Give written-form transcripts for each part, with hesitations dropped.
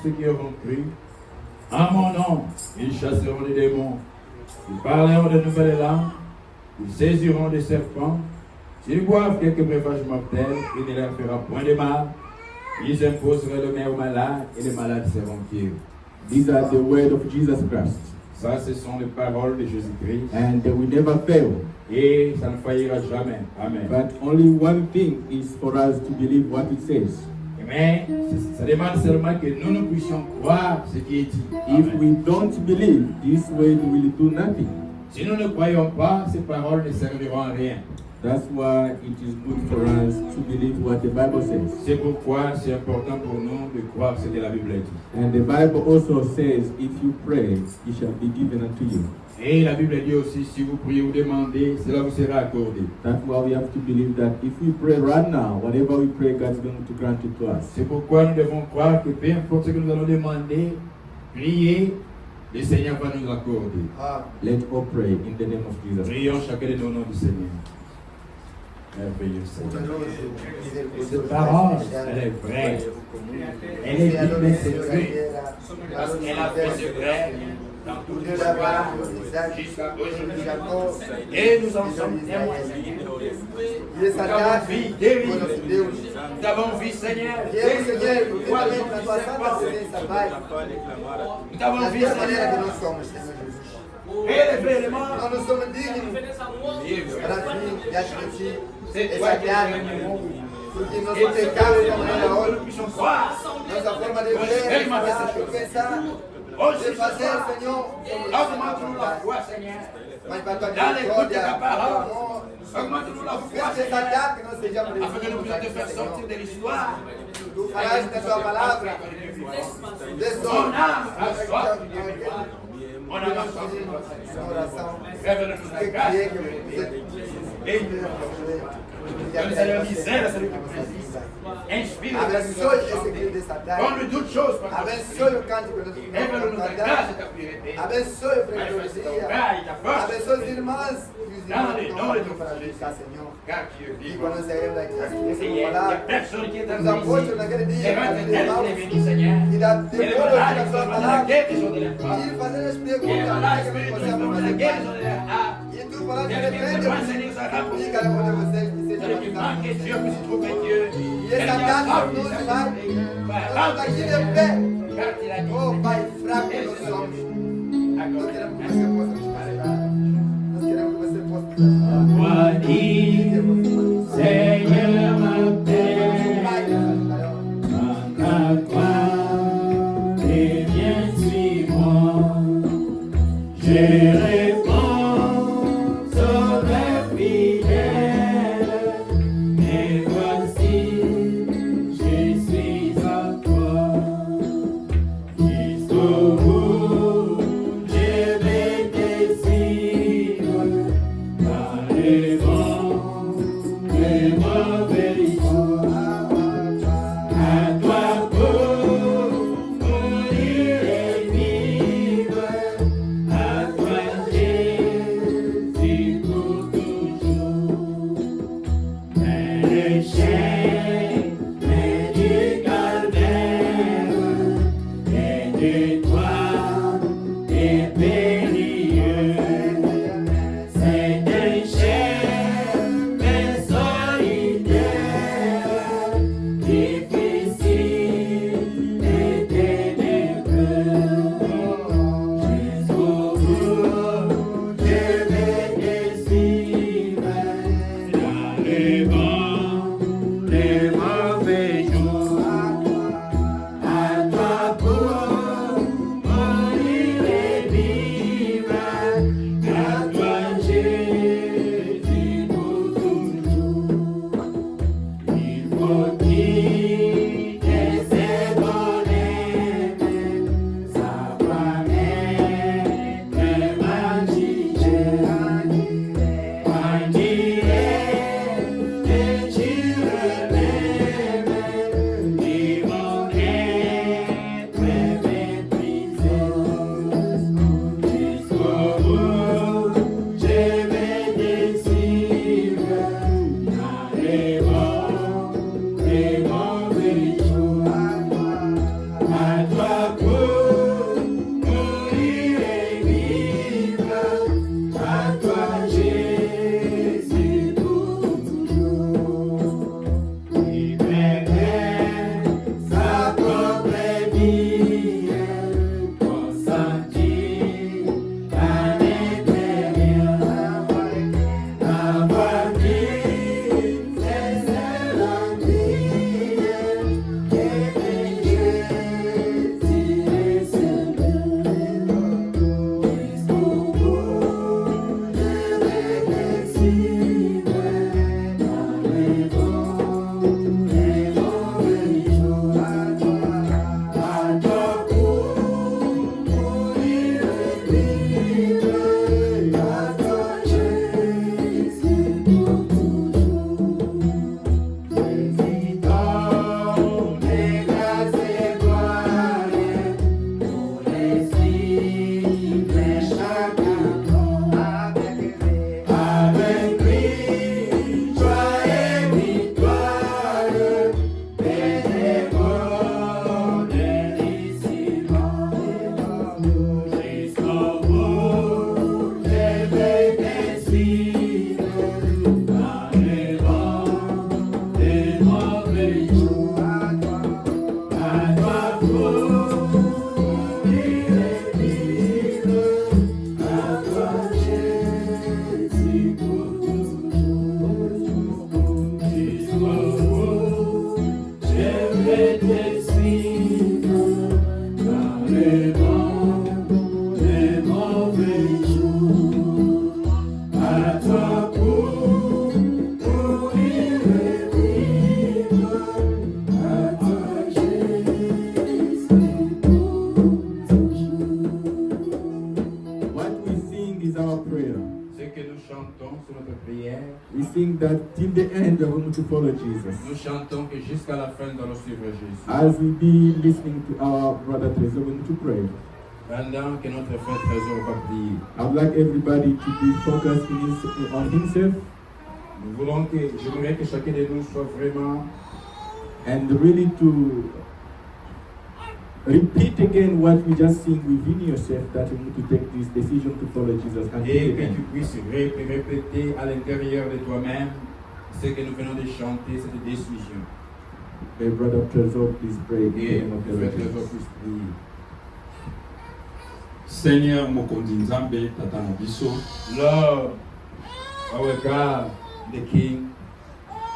ceux qui auront cru. En mon nom, ils chasseront les démons. Ils parleront de nouvelles langues. Ils saisiront des serpents. S'ils boivent quelques breuvages mortels, il ne leur fera point de mal. Ils imposeront le mains aux malades et les malades seront guéris. These are the words of Jesus Christ. Ça, ce sont les paroles de Jésus-Christ. And they will never fail. Et ça ne faillira jamais. Amen. But only one thing is for us to believe what it says. Mais ça demande seulement que nous puissions croire ce qui est dit. If Amen. we don't believe, this word will do nothing. Si nous ne croyons pas, ces paroles ne serviront à rien. That's why it is good for us to believe what the Bible says. C'est pourquoi c'est important pour nous de croire ce que la Bible dit. And the Bible also says, if you pray, it shall be given unto you. Et la Bible dit aussi, si vous priez ou demandez, cela vous sera accordé. That's why we have to believe that if we pray right now, whatever we pray, God's going to grant it to us. C'est pourquoi nous devons croire que peu importe ce que nous allons demander, prier, le Seigneur va nous accorder. Let's all pray in the name of Jesus. Prions chacun de nous au nom du Seigneur. Merveilleux Seigneur. Cette parole, elle est vraie. Elle est digne, c'est vrai. Parce qu'elle a fait ce vrai dans toute l'histoire jusqu'à aujourd'hui. Et nous en sommes témoins. Nous avons vu guérir. Nous avons vu Seigneur. Nous avons vu Seigneur. Élever les morts. Nós não somos dignos para vir diante de ti, exaltar, porque nosso pecado é uma maneira hoje, nossa forma de ver, de pensar, de fazer, Senhor, Augmente-nous la foi, Seigneur. mas para tua Dans l'écoute de ta misericórdia, parole, amor, augmente-nous la foi, faz Seigneur, exaltar que nós sejamos afin que nous puissions te faire sortir de l'histoire. Tu falaste na tua palavra, Mon desordem, âme a soif. Mon âme a soif. oração, Révèle-nous ta grâce. Et donne Seigneur misère à celui qui vous résiste. Inspire ta abençoe esse puissance. grito dessa tarde, Donne toutes choses par ton abençoe o cântico que nós Révèle-nous ta vamos grâce cantar, et ta pureté. abençoe o Manifeste ton freguesia, bras et ta force. abençoe os irmãos e os irmãos que estão aqui para buscar, Senhor. Car tu es E vivant. quando sairemos daqui, as crianças Et il vão y a falar, personne qui est nos apóstolos ici. naquele dia, C'est vrai naquele que tel irmão, est béni, Seigneur. e da Et les depois malades da qui sua sont dans la palavra, guérison de leur e corps. ir fazendo as Et perguntas, les malades que nós spirituels possamos dans la fazer guérison de parte. leur âme. E tu falar de Et les repente, besoins, Seigneur, sera e cada um de vocês que seja celui qui manque est Dieu, que se trouve est Dieu. E essa casa não se vai, nós daqui de pé. Car il a dit, Oh, Pai, fraco nós somos. Nós queremos que você possa nos carregar. Nós queremos que você possa nos ajudar. Moi dit, Seigneur, m'appelle à toi, et viens suis-moi. Je réponds, Sauveur fidèle, et voici, je suis à toi. Jusqu'au bout, je vais te suivre, par les vents, les mauvais jours. À toi pour mourir et vivre, à toi Jésus pour toujours. Mais le chemin du calvaire et de toi est périlleux. C'est un chemin solitaire, difficile et ténébreux. Jusqu'au bout, je vais te suivre dans les bons, les mauvais jours. À toi pour We think that till the end we are going to follow Jesus. Nous chantons que jusqu'à la fin nous allons suivre Jésus. As we be listening to our brother Trésor, we're going to pray. Pendant que notre frère Trésor va prier, I'd like everybody to be focused on himself j'aimerais que chacun de nous soit vraiment and really to repeat again what we just sing within yourself, that you need to take this decision to follow Jesus until et the que end. tu puisses répéter à l'intérieur de toi-même ce que nous venons de chanter, cette décision. May Brother Trésor please pray in the Et name of the le Lord frère Trésor Jesus. puisse prier. Seigneur mokonzi nzambe tata na biso Lord, our God, the King,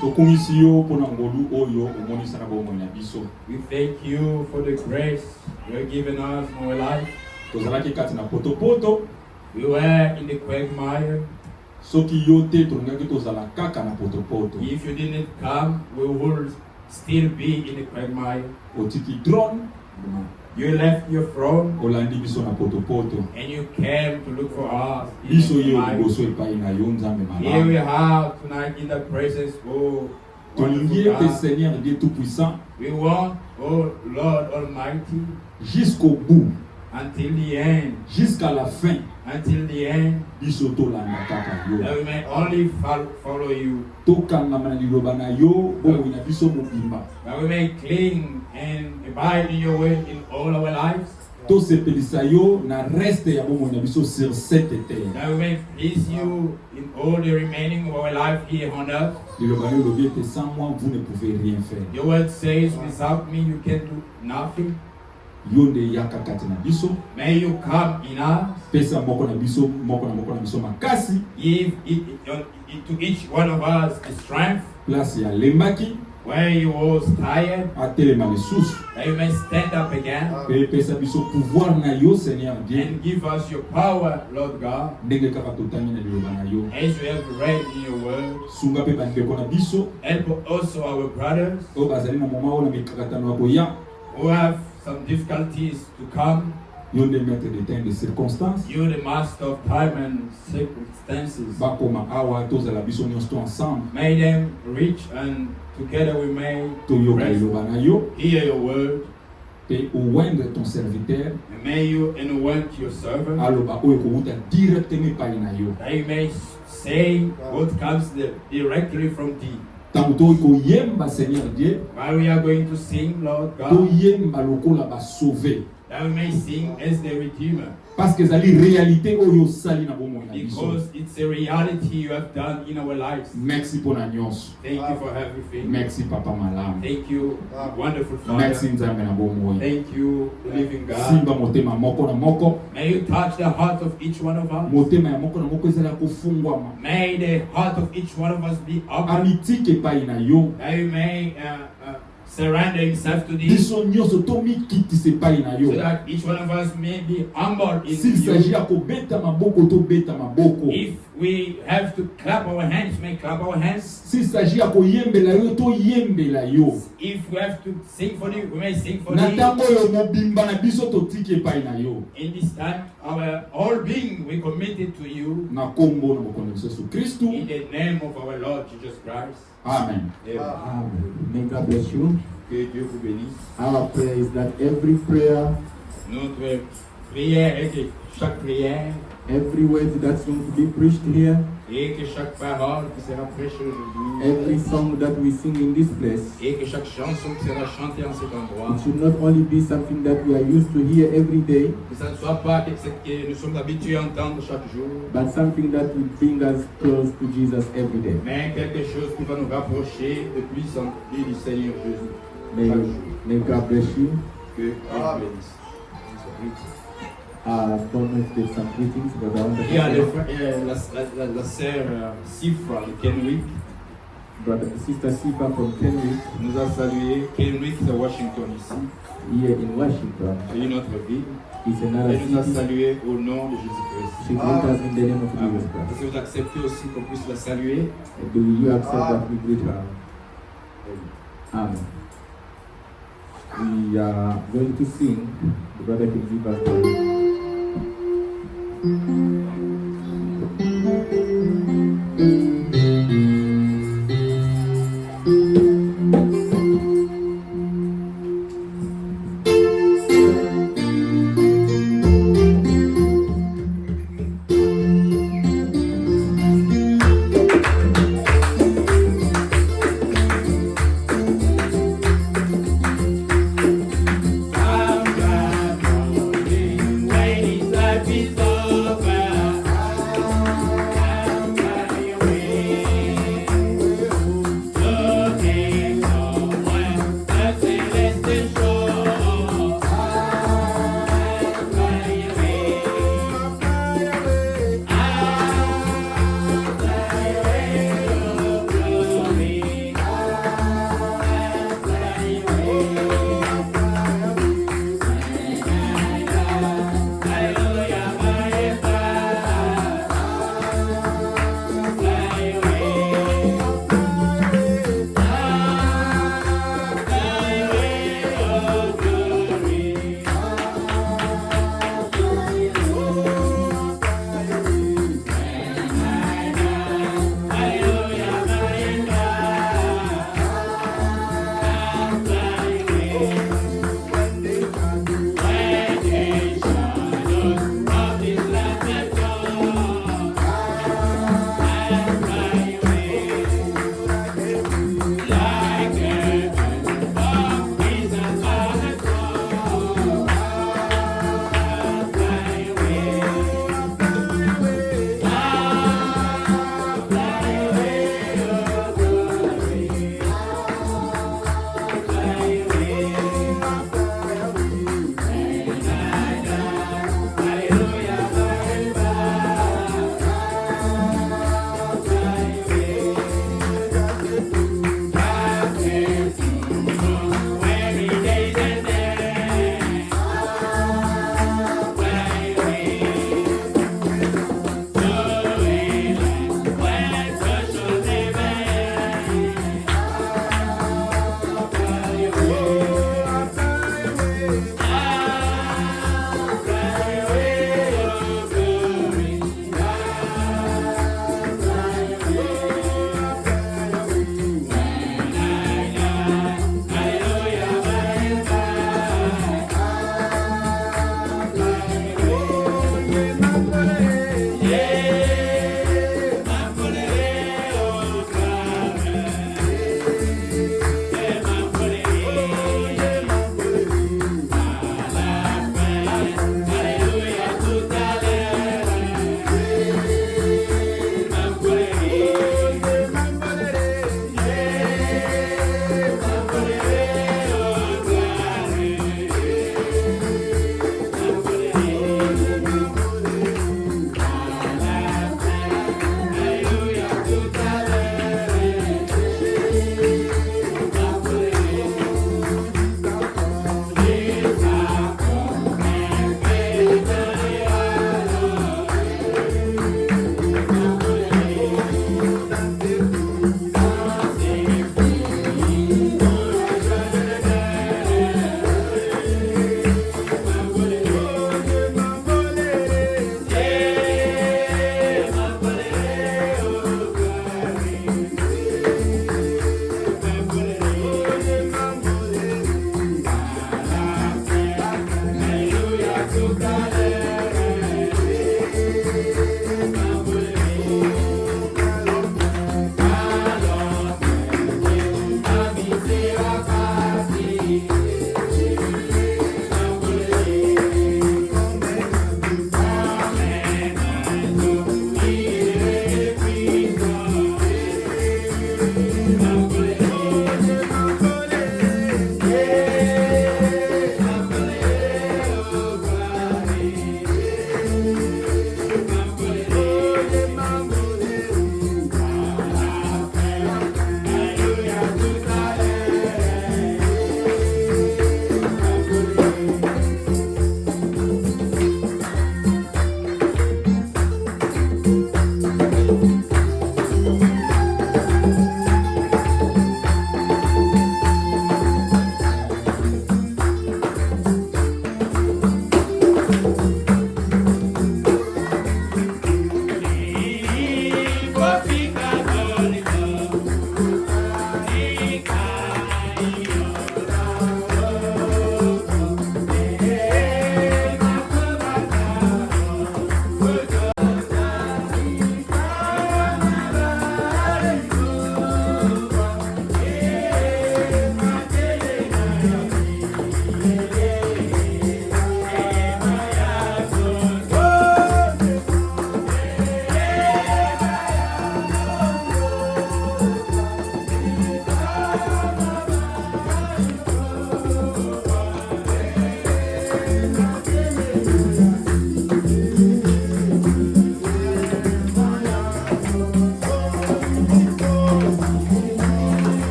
tokumisi yo mpona ngolu oyo omonisa na bomoi na biso we thank you for the grace you have given us in our life. tozalaki kati na potopoto We were in the quagmire. soki yo te tolingaki tozala kaka na potopoto If you didn't come, we would still be in the quagmire. otiki drone You left your throne olandi biso na potopoto and you came to look for us. in biso the ye quagmire. liboso epai na yo nzambe Here we malamu are tonight in the presence of tolingi wonderful ete God. Seigneur Dieu tout-puissant We want, oh Lord Almighty, jusqu'au bout until the end, jusqu'à la fin until the end, biso tolanda kaka yo that we may only follow you, tokangama na liloba na yo bomoi na biso mobimba that we may cling and abide in your way in all our lives, tosepelisa yo na reste ya bomoi na biso sur cette terre that we may please you in all the remaining of our life here on earth. liloba yo lobi ete sans moi vous ne pouvez rien faire Your word says, without me you can do nothing. yo nde yaka kati na biso May you come in us, pesa moko na biso makasi give to each one of us the strength place ya lembaki where you was tired, atelema lisusu that you may stand up again pe epesa biso pouvoir na yo Seigneur Dieu and give us your power, Lord God, ndenge kaka totami na liloba na yo as we have read in your word. sunga mpe bandeko na biso Help also our brothers oyo bazali na moma oyo na mikakatano ya koya who have some difficulties to come. yo nde maître de temps de circonstance You, the master of time and circumstances, bakoma awa tozala biso nyonso to ensemble may them reach and together we may toyoka rest, liloba na yo hear your word, mpe owendre ton serviteur and may you anoint your servant, aloba oyo ekowuta directement epai na yo that you may say what comes directly from thee. ntango toyi koyemba Seigneur Dieu While we are going to sing, Lord God, toyemba lokola basauve that we may sing as the Redeemer, parce que ezali réalité oyo osali na bomoi na biso because it's a reality you have done in our lives. merci mpo na nyonso Thank you for everything. merci papa malamu Thank you, wonderful merci Father. nzambe na bomoi Thank you, living God. simba motema moko na moko May you touch the heart of each one of us. motema ya moko na moko ezali ya kofungwama May the heart of each one of us be open. amitiki epai na yo That you may surrender himself to thee, biso nyonso tomikitisa epai na so yo that each one of us may be humble in s'il s'agit you. ya kobeta maboko tobeta maboko If we have to clap our hands, may clap our hands. s'il s'agit ya koyembela yo toyembela yo If we have to sing for thee, we may sing for na thee. ntango oyo mobimba na biso totiki epai na yo In this time, our whole being we committed to you na kombo na mokonzi biso Yesu Kristu in the name of our Lord Jesus Christ. amen Amen. May God bless you. Que Dieu vous bénisse. Our prayer is that every prayer, Notre prière est que chaque prière every word that's going to be preached here, et que chaque parole qui sera prêchée aujourd'hui every song that we sing in this place, et que chaque chanson qui sera chantée en cet endroit, it should not only be something that we are used to hear every day, que ça ne soit pas ce que nous sommes habitués à entendre chaque jour, but something that will bring us close to Jesus every day. mais quelque chose qui va nous rapprocher de plus en plus du Seigneur Jésus. May, Chaque jour. may God bless you. que Dieu Ah. bénisse. Don't know if there's some greetings, but I want to Il y a la sœur Sifra de Kenwick Brother, Sister Sifa from Kenwick nous a salué. Kenwick, c'est Washington ici. here in Washington. C'est une autre ville. It's another Elle nous a city. salué au nom de Jésus-Christ. She greet us in the name of Jesus Christ. Est-ce que vous acceptez aussi qu'on puisse la saluer? Do you accept that we greet her? Amen. We are going to sing. The brother can give us the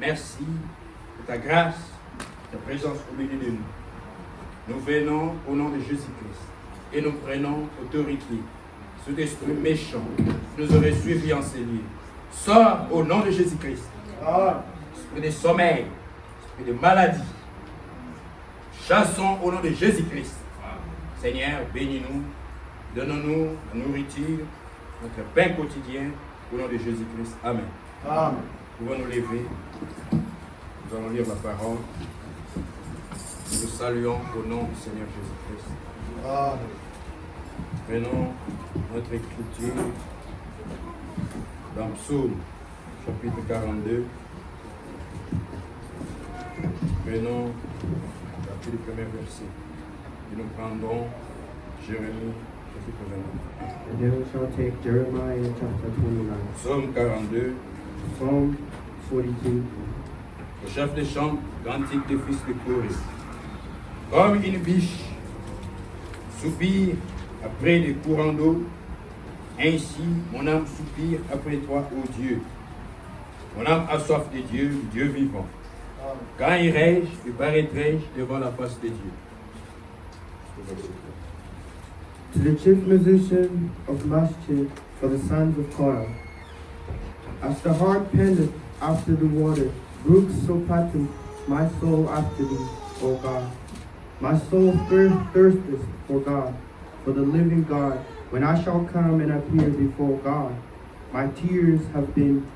merci de ta grâce, ta présence au milieu de nous. Nous venons au nom de Jésus-Christ et nous prenons autorité sur l'esprit méchant qui nous aurait suivis en ces lieux. Sors au nom de Jésus-Christ. Esprit de sommeil, esprit de maladie. Chassons au nom de Jésus-Christ. Seigneur, bénis-nous, donne-nous la nourriture, notre pain quotidien, au nom de Jésus-Christ. Amen. Amen. Nous pouvons nous lever. Nous allons lire la parole. Nous vous saluons au nom du Seigneur Jésus-Christ. Amen. Prenons notre écriture dans Psaume, chapitre 42. Prenons à partir du premier verset. Et nous prendrons Jérémie, chapitre 29. And then we shall take Jeremiah chapter 29. Psaume 42. Psalm 42. Le chef des chants, cantique des fils de Corée. Comme une biche soupire après des courants d'eau, ainsi mon âme soupire après toi, ô Dieu. Mon âme a soif de Dieu, du Dieu vivant. Quand irai-je et paraîtrai-je devant la face de Dieu? To the chief musician of Maschil for the sons of Korah. As the hart panteth after the water, brooks so panteth my soul after thee, O God. My soul thirsteth for God, for the living God. When I shall come and appear before God, my tears have been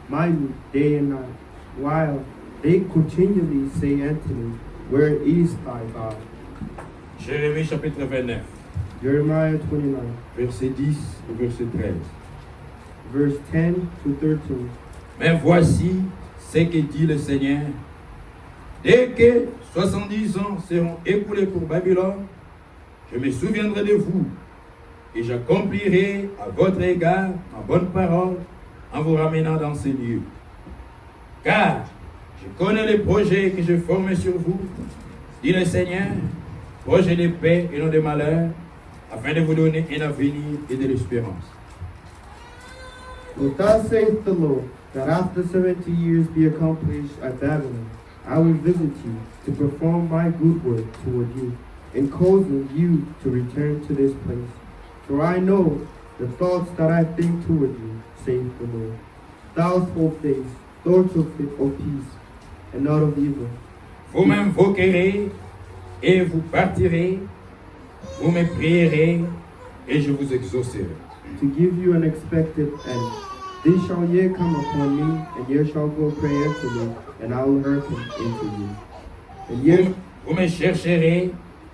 mine day and night, while they continually say unto me, where is thy God? Jérémie chapitre 29, Jeremiah 29, verset 10 au verset 13. verse 10 to 13. Mais voici ce que dit le Seigneur. Dès que 70 ans seront écoulés pour Babylone, je me souviendrai de vous et j'accomplirai à votre égard ma bonne parole en vous ramenant dans ces lieux. Car je connais les projets que je forme sur vous, dit le Seigneur, projets de paix et non de malheur, afin de vous donner un avenir et de l'espérance. For thus saith the Lord, that after 70 years be accomplished at Babylon, I will visit you to perform my good work toward you, and causing you to return to this place. For I know the thoughts that I think toward you, saith the Lord. Thoughts of peace, thoughts of peace, and not of evil. Vous m'invoquerez et vous partirez, vous me prierez et je vous exaucerai. To give you an expected end. This shall ye come upon me, and ye shall go pray unto me, and I will hearken unto you. And ye Vous me chercherez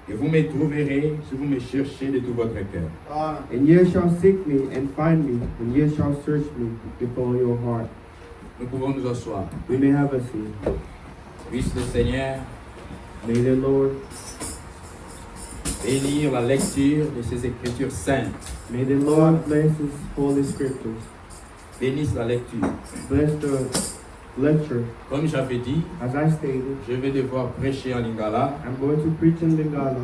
et vous me trouverez si vous me cherchez de tout votre cœur. Amen. And ye shall seek me and find me, and ye shall search me with all your heart. Nous pouvons nous asseoir. We may have a seat. Puisse le Seigneur May the Lord, bénir la lecture de ces Écritures saintes. may the Lord bless His holy scriptures. Bénisse la lecture. Bless the lecture. Comme j'avais dit, As I stated, je vais devoir prêcher en lingala I'm going to preach in Lingala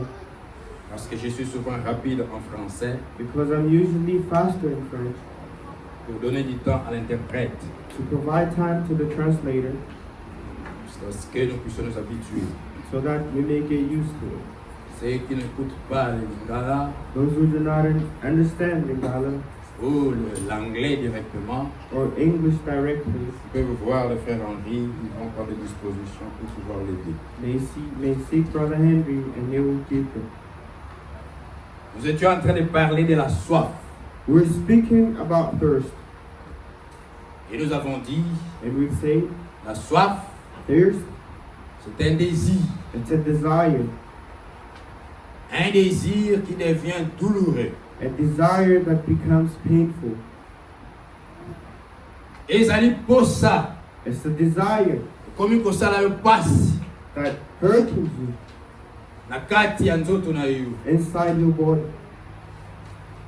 parce que je suis souvent rapide en français because I'm usually faster in French, pour donner du temps à l'interprète, to provide time to the translator jusqu'à ce que nous puissions nous habituer. so that we may get used to it. Ceux qui n'écoutent pas le lingala Those who do not understand Lingala ou l'anglais directement, or English directly ils peuvent voir le frère Henri, ils vont prendre des dispositions pour pouvoir l'aider. may seek Brother Henry and he will keep it. Nous étions en train de parler de la soif We're speaking about thirst, et nous avons dit and we've said la soif, thirst, c'est un désir qui devient douloureux. a desire that becomes painful. Et ça dit pour ça, It's a desire comme que ça la passe, that hurts you na kati ya nzoto na yo. inside your body.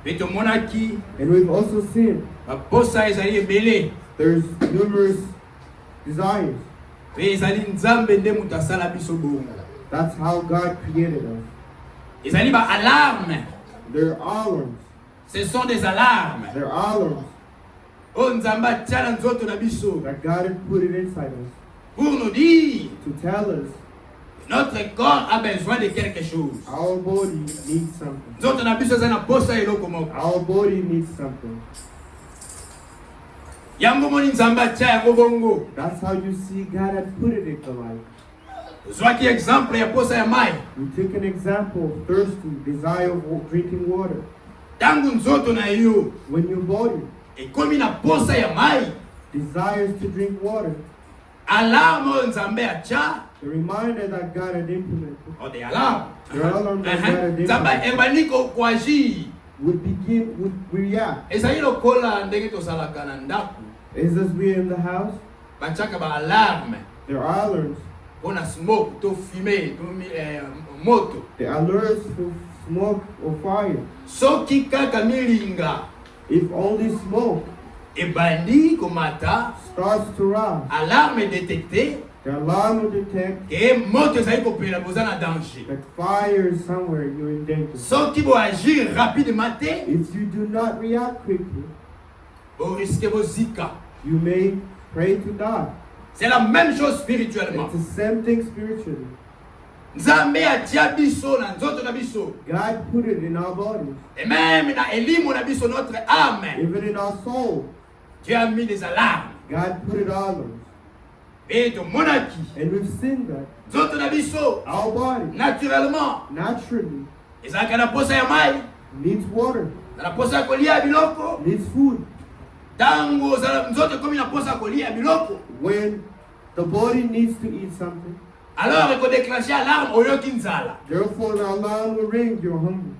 Beto monaki, And we've also seen ba posa ezali ebele, there's numerous desires. pe ezali nzambe nde mutu asala biso bongo. That's how God created us. Ezali ba alarme, They're alarms. ce sont des alarmes. They're alarms O nzamba tia na nzoto na biso, that God had put it inside us pour nous dire to tell us notre corps a besoin de quelque chose. our body needs something. Nzoto na biso eza na posa eloko moko. Our body needs something. Yango moni nzamba atia yango bongo. That's how you see God had put it in the life. Zwaki exemple ya posa ya mai. We take an example of thirsty, desire of drinking water. Tangu nzoto na yo When your body ekomi na posa ya mai, desires to drink water, alarme oyo nzambe atia, the reminder that God had implemented o de alarme. The alarm that God had Nzambe implemented ebandi koagir. would react. Ezali lokola ndenge tosalaka na ndako. Is as we in the house, Batiaka ba alarme. there are alerts. Mpona smoke, to fumer, to moto. The alerts for smoke or fire. Soki kaka milinga If only smoke ebandi komata, starts to rise, alarme détectée, the alarm will detect ke moto ezali kopela boza na danger. that fire is somewhere, you're in danger. Soki boagir rapidement te, If you do not react quickly, boriske bozika. you may pray to die. C'est la même chose spirituellement. It's the same thing spiritually. Nzambe atia biso na nzoto na biso. God put it in our bodies, Et même na elimo na biso, notre âme. even in our soul. Dieu a mis des alarmes. God put it all in. Et tomonaki. And we've seen that Nzoto na biso, our body naturellement, naturally ezalaka na posa ya mai, needs water, na posa ya kolia biloko. needs food. Tango nzoto ekomi na posa ya kolia biloko, When the body needs to eat something, alors ekodéclenche alarme oyoki nzala. therefore the alarm will ring, you're hungry.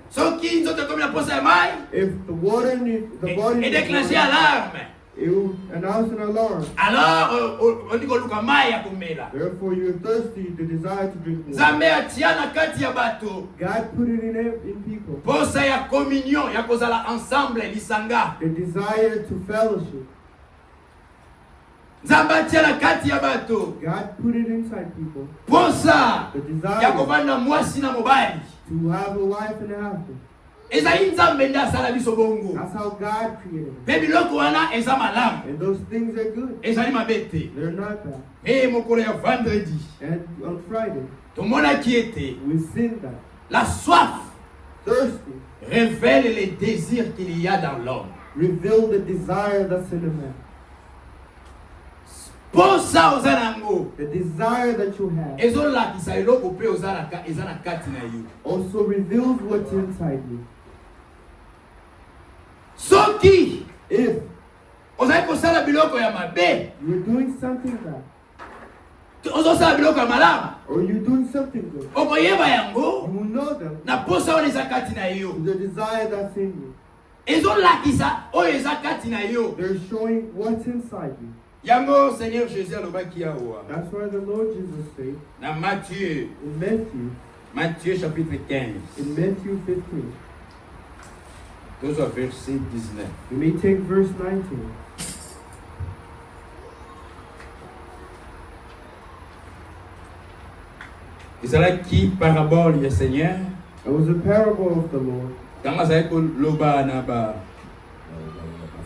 Soki nzoto ekomi na posa ya mai, If the water needs, the body needs edéclenche water, alarme. it will announce an alarm. Alors odi koluka mai ya komela. Therefore you're thirsty, the desire to drink water. Nzambe atia na kati ya bato God put it in people. posa ya communion ya kozala ensemble lisanga. The desire to fellowship. Nzambe atia na kati ya bato God put it inside people. posa The ya desire kovanda mwasi na mobali. to have a wife and a husband. Ezali nzambe nde asala biso bongo. That's how God created it. Mpe biloko wana eza malamu, And those things are good. ezali mabe te. They're not bad. Mpe mokolo ya vendredi And on Friday, tomonaki ete we've seen that. la soif Thirsty révèle les désirs qu'il y a dans l'homme. reveal the desire that's in a man. Posa oza nango The desire that you have ezolakisa eloko mpe eza na kati na yo. also reveals what's inside you. Soki If ozali kosala biloko ya mabe, you're doing something bad ozosala biloko ya malamu, or you're doing something good, okoyeba you yango will know them. na posa oyo eza kati na yo. The desire that's in you. Ezolakisa oyo eza kati na yo. They're showing what's inside you. Yango Seigneur Jésus alobaki awa That's why the Lord Jesus said na Matthieu, in Matthieu chapitre 15, Matthew 15. tozwa verset 19. You may take verse 19. Ezalaki parabole ya Seigneur It was a parable of the Lord. kanga azali koloba na ba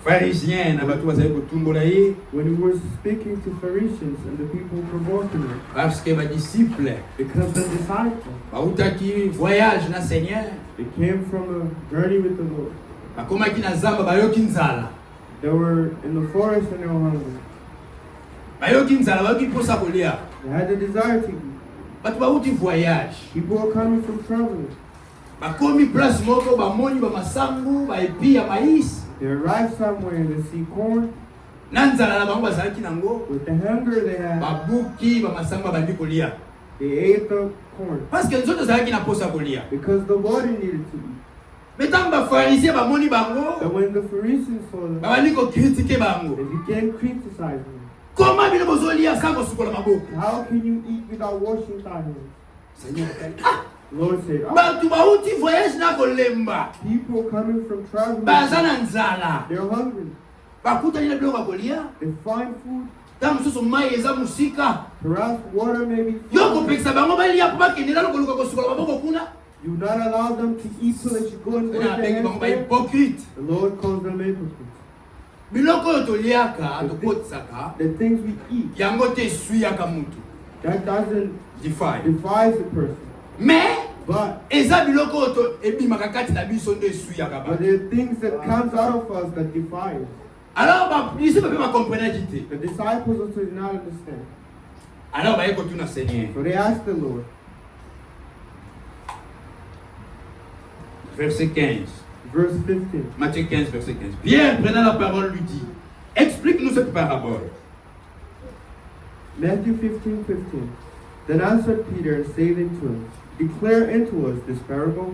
pharisien na bato bazali kotumbola ye When he was speaking to Pharisees and the people provoking him, parce que badisciple because the disciples, bautaki voyage na Seigneur, they came from a journey with the Lord. bakomaki na zamba bayoki nzala, They were in the forest and they were hungry. bayoki nzala, bayoki posa kolia. They had the desire to eat. Bato bauti voyage, People were coming from traveling. bakomi place moko bamoni bamasangu baepi ya mais They arrived somewhere and they see corn. na nzala na bango bazalaki nango, With the hunger they had, babuki bamasangu babandi kolia they ate the corn parce que nzoto ezalaki na posa kolia. because the body needed to eat. Metango bafarisien bamoni bango, But when the Pharisees saw them, babandi kokritike bango. they began criticizing them. Koma bino bozolia sans kosukola maboko? How can you eat without washing thy hands? Seigneur, Lord said, bato bauti voyage na kolemba, people coming from traveling, baza na nzala, they're hungry. bakutani na biloko ya kolia, They find food, ta mosusu mai eza mosika, perhaps water maybe. yo kopekisa bango balia po bakendela koluka kosukola maboko kuna. You not allow them to eat so that you go and wash Seigneur your abengi bango hands there. bahypocrite. The Lord calls them hypocrites. the things we eat, that doesn't defile defies a person. mais But eza biloko oto ebimaka kati na biso nde esuyaka but bato. there are things that comes out of us that defy us. Alors ici bape bakomprenaki te. The disciples also did not understand. Alors baye kotuna Seigneur. So they asked the Lord, Verset 15. verse 15. Matthieu 15, verset 15. Pierre, prenant la parole, lui dit, explique-nous cette parabole. Matthew 15:15. Then answered Peter and said unto him, Declare unto us this parable.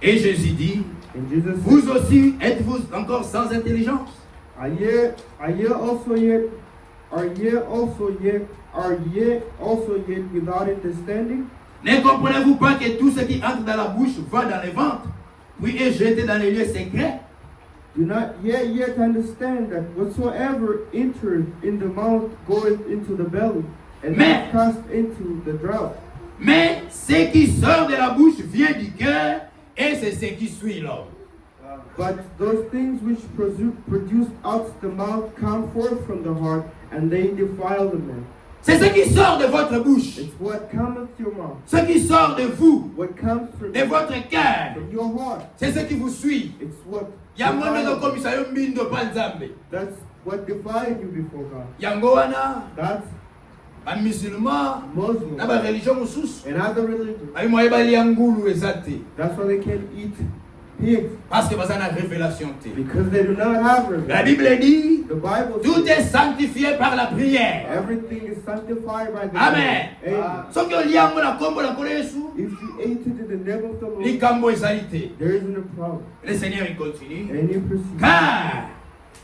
Et Jésus dit, And Jesus said, vous aussi êtes-vous encore sans intelligence? Are ye also yet without understanding? Ne comprenez-vous pas que tout ce qui entre dans la bouche va dans le ventre, puis est jeté dans les lieux secrets? Do not yet understand that whatsoever enters in the mouth goeth into the belly, and is cast into the drought. Mais ce qui sort de la bouche vient du cœur, et c'est ce qui suit l'homme. But those things which produce out the mouth come forth from the heart, and they defile the man. C'est ce qui sort de votre bouche, It's what cometh your mouth, ce qui sort de vous, what comes from de votre cœur, your heart. c'est ce qui vous suit. It's what Yango nde defiles you. tokomisa yo mbindo pa Nzambe. That's what defiles you before God. Yango wana That's bamusulman Muslim na bareligion mosusu and other religions. bayi moye balia ngulu eza te That's why they can't eat pigs, parce que baza na révélation te. because they do not have La revelation. Bible dit The Bible tout says est sanctifié par la prière. everything is sanctified by the Amen. Lord. Amen. Soki olia yango na kombo na nkolo Yesu, If you ate it in the name of the Lord, likambo ezali te. there isn't a problem. Le Seigneur il continue. And you proceed. Car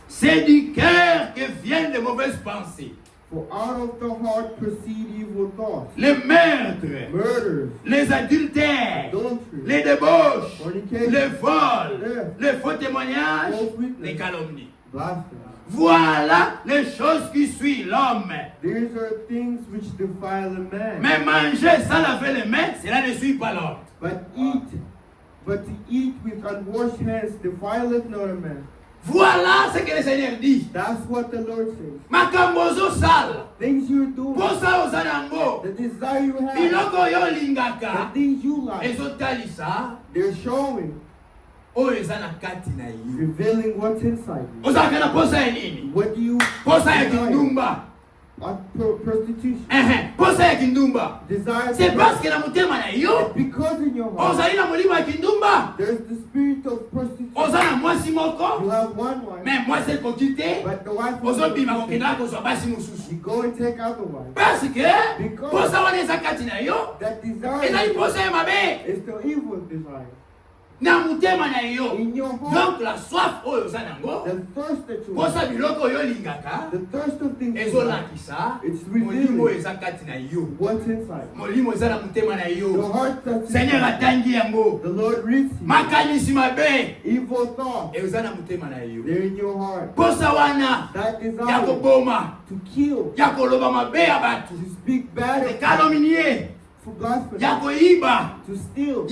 c'est du cœur que viennent les mauvaises pensées, For out of the heart proceed evil thoughts, les meurtres, murders, les adultères, adultery, les débauches, fornication, les vols, theft, les faux témoignages, false les witness, calomnies. blasphemy. Voilà les choses qui suivent l'homme. These are things which defile a man. Mais manger sans laver les mains, cela ne suit pas l'homme. But to eat with unwashed hands defileth not a man. Voilà ce que le Seigneur dit. That's what the Lord says. Makambozo sale. Things you do, Posa ozanango. the desire you have, Biloko yo the lingaka. things you like, Ezotalisa. they're showing, Oyo eza na kati na yo. revealing what's inside you. Ozalaka na posa ya nini? What do you Posa ya desire? kindumba. Prostitution. Posa ya kindumba. Desire. C'est parce que na motema na yo Because in your heart, ozali na molimo ya kindumba. there's the spirit of prostitution. Oza na mwasi You moko. have one wife, Mais mwasi ekoki te. but the wife will Ozobima kokendaka kozwa basi mosusu. you go and take out the wife. Parce que posa wana eza kati na yo. That desire Ezali posa ya mabe. is the evil desire. Na motema na yo. In your heart, Donc la soif oyo oza nango. the thirst that you Posa have, biloko oyo olingaka. the thirst of things you have, Ezolakisa. it's Molimo revealing eza kati na yo. what's inside. Molimo eza na motema na Your yo. heart that's Seigneur inside. atangi yango. The Lord reads you. Makanisi mabe. Evil thoughts, Eza na motema na yo. they're in your heart. Posa wana That ya desire koboma, to kill, ya koloba mabe ya bato, to speak bad of kalomnie, for God's ya sake, koiba, to steal,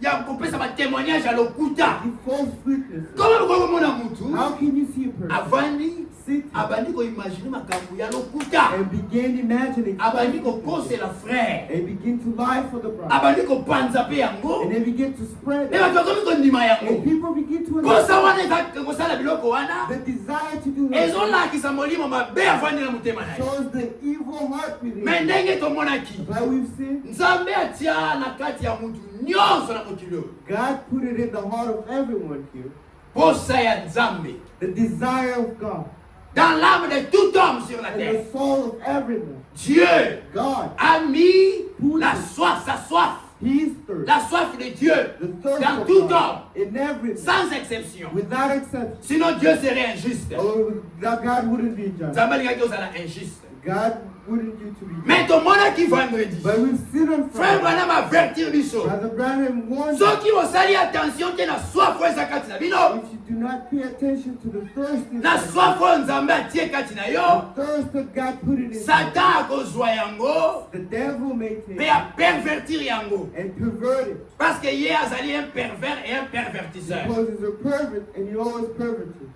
ya kopesa batémoignage ya lokuta. give false witnesses. Koma okomona mutu How can you see a person avandi sitting abandi koimagine makambo ya lokuta, and begin imagining abandi false witnesses, kokosela frère, and begin to lie for the bride, abandi kopanza pe yango, and they begin to spread me it, bato bakomi kondima and yango. people begin to Posa wana eza kosala biloko wana the desire to do that ezolakisa molimo mabe avandi na motema na ye. shows the evil heart within Me you. ndenge tomonaki But we've seen Nzambe atia na kati ya mutu nyonso na mokili oyo God put it in the heart of everyone here, posa ya Nzambe the desire of God, dans l'âme de tout homme sur la and terre. the soul of everyone. Dieu God, a mis la soif, sa soif, He's thirst, la soif de Dieu the thirst dans of tout God homme, in everything, sans exception. without exception. Sinon Dieu serait injuste. Oh, that God wouldn't be just. Nzambe alingaki ozala injuste. God wouldn't you to be just. Mais tomonaki vendredi. But we've seen on Frère Friday, Branham avertir biso. Brother Branham warned us, Soki osali attention te na soif oyo eza kati na bino, if you do not pay attention to the thirst, na inside, soif oyo Nzambe atie kati na yo, the thirst that God put in his Satan akozwa yango the devil may mpe take apervertir yango. and pervert it, Parce que ye azali un pervers et un pervertisseur. because he's a pervert and he always perverted.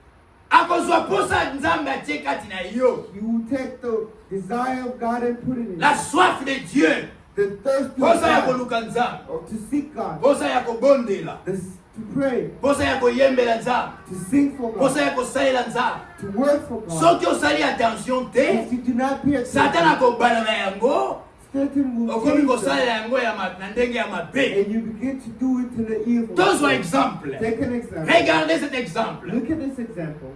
You will take the desire of God and put it in. La soif de Dieu. The thirst of Posa ya God, koluka nzambe. or to seek God, Posa ya kobondela. to pray, Posa ya koyembela nzambe. to sing for God, Posa ya kosalela nzambe. to work for God. Soki osali attention te, If you do not pay Satan attention, akobalaka yango. Satan will Okomi change kosalela that, yango na ndenge ya mabe. and you begin to do it to the evil. Donnons un exemple. Take an example. Regardez cet exemple. Look at this example.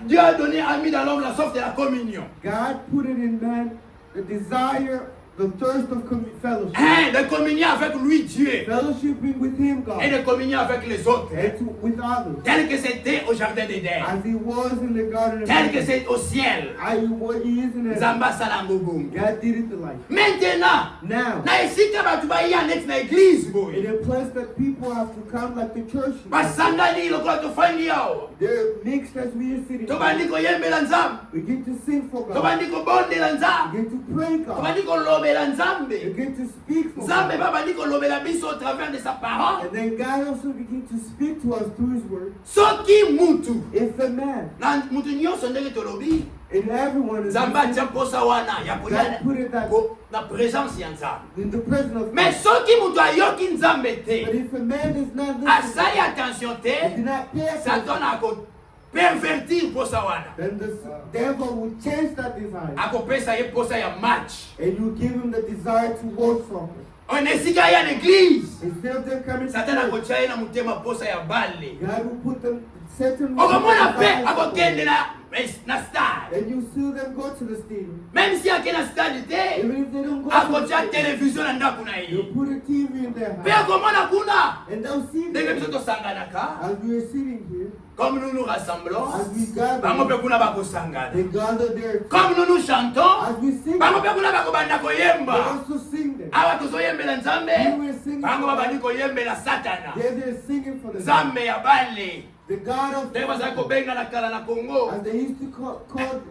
Dieu a mis dans l'homme la soif de la communion. God put it in man the desire, the thirst of fellowship. De communier avec lui, Dieu. Fellowshipping with Him, God, Et de communier avec les autres. and with others. Tel que c'était au jardin d'Éden. As He was in the Garden of Tel que Eden, c'est au ciel. what He is in heaven. Zamba salango bongo. God did it to life. Maintenant, Now, na esika batu baya net na église in boy. a place that people have to come like the church, Basangani lokola tofandi yao. they're mixed as we are sitting. Tobandi koyembela nzambe. Begin to sing for God. Tobandi kobondela nzambe. Begin to pray God. Tobandi kolobela nzambe. Begin to speak for Nzambe God. babandi kolobela biso au travers de sa parole. And then God also begin to speak to us through His word. Soki mutu. If a man, Na mutu nyonso ndenge tolobi. and everyone is Nzambe atia posa wana ya God koya put it that na présence ya nzambe. in the presence of Mais God. soki mutu ayoki nzambe But te. if a man does not listen, Asali attention and te. do not pay attention, Satan ako pervertir posa wana. then the devil will change that desire. Akopesa ye posa ya match. And you give him the desire to work from it. Onesika ya l'église. Instead of them coming to Satan church, akotia ye na mutema posa ya bale. God will put them certain Okomona pe desires akokende na stade. and you see them go to the stadium. Même si akena stade te, Even if they don't go to the akotia stadium, television na ndako na you ye. put a TV in their Pe house. akomona kuna. And they'll see Ndenge biso them tosanganaka. as we are sitting here, Comme nous nous rassemblons, as we gather, bango pe kuna bakosangana. they gather there. Comme nous nous chantons, As we sing, bango pe kuna bakobanda they koyemba. also sing them. Awa tozoyembela We nzambe, were singing bango for babandi God. koyembela Satana. They're singing for the Nzambe ya bale. the God of Ndenge bazali kobenga na kala na Congo. as they used to call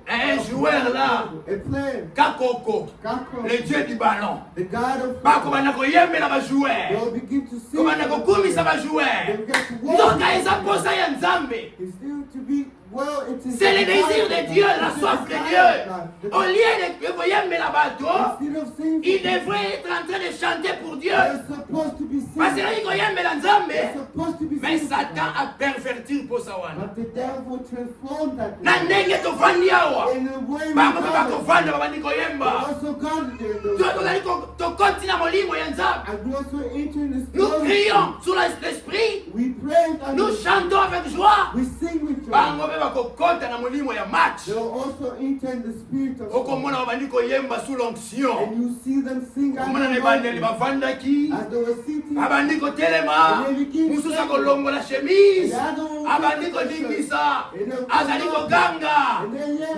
Un joueur là, a player, Kakoko, Kako, le dieu du ballon. the God of Bakobanda koyembela bajoueur. they'll begin to sing. Kobanda kokumisa They bajoueur. begin to walk. Nzoka eza posa ya Nzambe. It's still to be well. It is C'est le the désir desire de of Dieu, God. la It's the soif de desire Dieu. of God. Au lieu de koyembela bato, Instead of singing, il devrait être en train de chanter pour Dieu. they're supposed to be Parce singing. que koyembela They're Nzambe. supposed to be Mais singing. Satan a perverti posa wana. But the devil transformed that. Na ndenge tofandi awa. In a way, we Bango pe got it. bakovanda babandi We koyemba. also got it there. Dieu tozali tokoti na molimo ya Nzambe. And we also enter in the Nous spirit. prions sur l'esprit. We pray and Nous chantons avec joie. we sing with joy. Bango pe bakokota na molimo ya match. They'll also enter in the spirit of God. Okomona babandi koyemba sous l'onction. And you see them sing under Okomona the ne bandeli anointing. bavandaki. As they were sitting, Abandi kotelema. Mususu akolongola chemise. Abandi kodingisa. Azali koganga.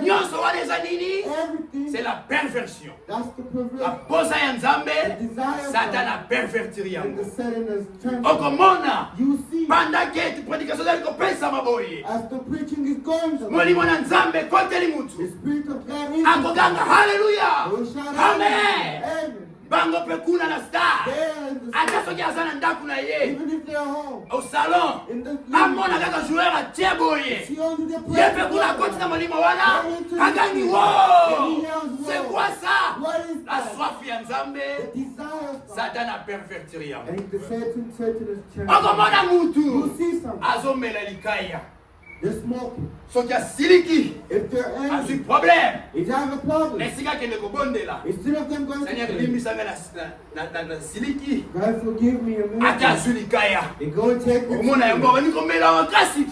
Nyonso wana eza nini? everything, C'est la perversion. that's the La perversion. posa ya Nzambe, The desire of Satan God a perverti and yango. the setting is turned. Okomona You see, pandake prédication zali kopesa maboye. as the preaching is going, the Molimo na Nzambe koteli mutu. Spirit of God is Akoganga haleluya. will shout out, Amen. Amen. Bango pe kuna na star. There in the Ata spirit, soki aza na ndako na ye. even if they're home, Au salon. in the Amona kaka joueur atie boye. see only the Ye pe kuna koti na molimo wana. Agangi wo. C'est quoi ça? What is La that? soif ya Nzambe. The desire of God. Satan a perverti yango. And the Satan said to this church, Okomona you mutu. see something, Azomela likaya. they're smoking. Soki asiliki. If they're Azwi angry, problème. if they have a problem, Esika kende kobondela. instead of them going to Seigneur church, limbisanga na siliki. God forgive me a Ata minute. azwi likaya. They go and take the Omona yango bani komela makasi.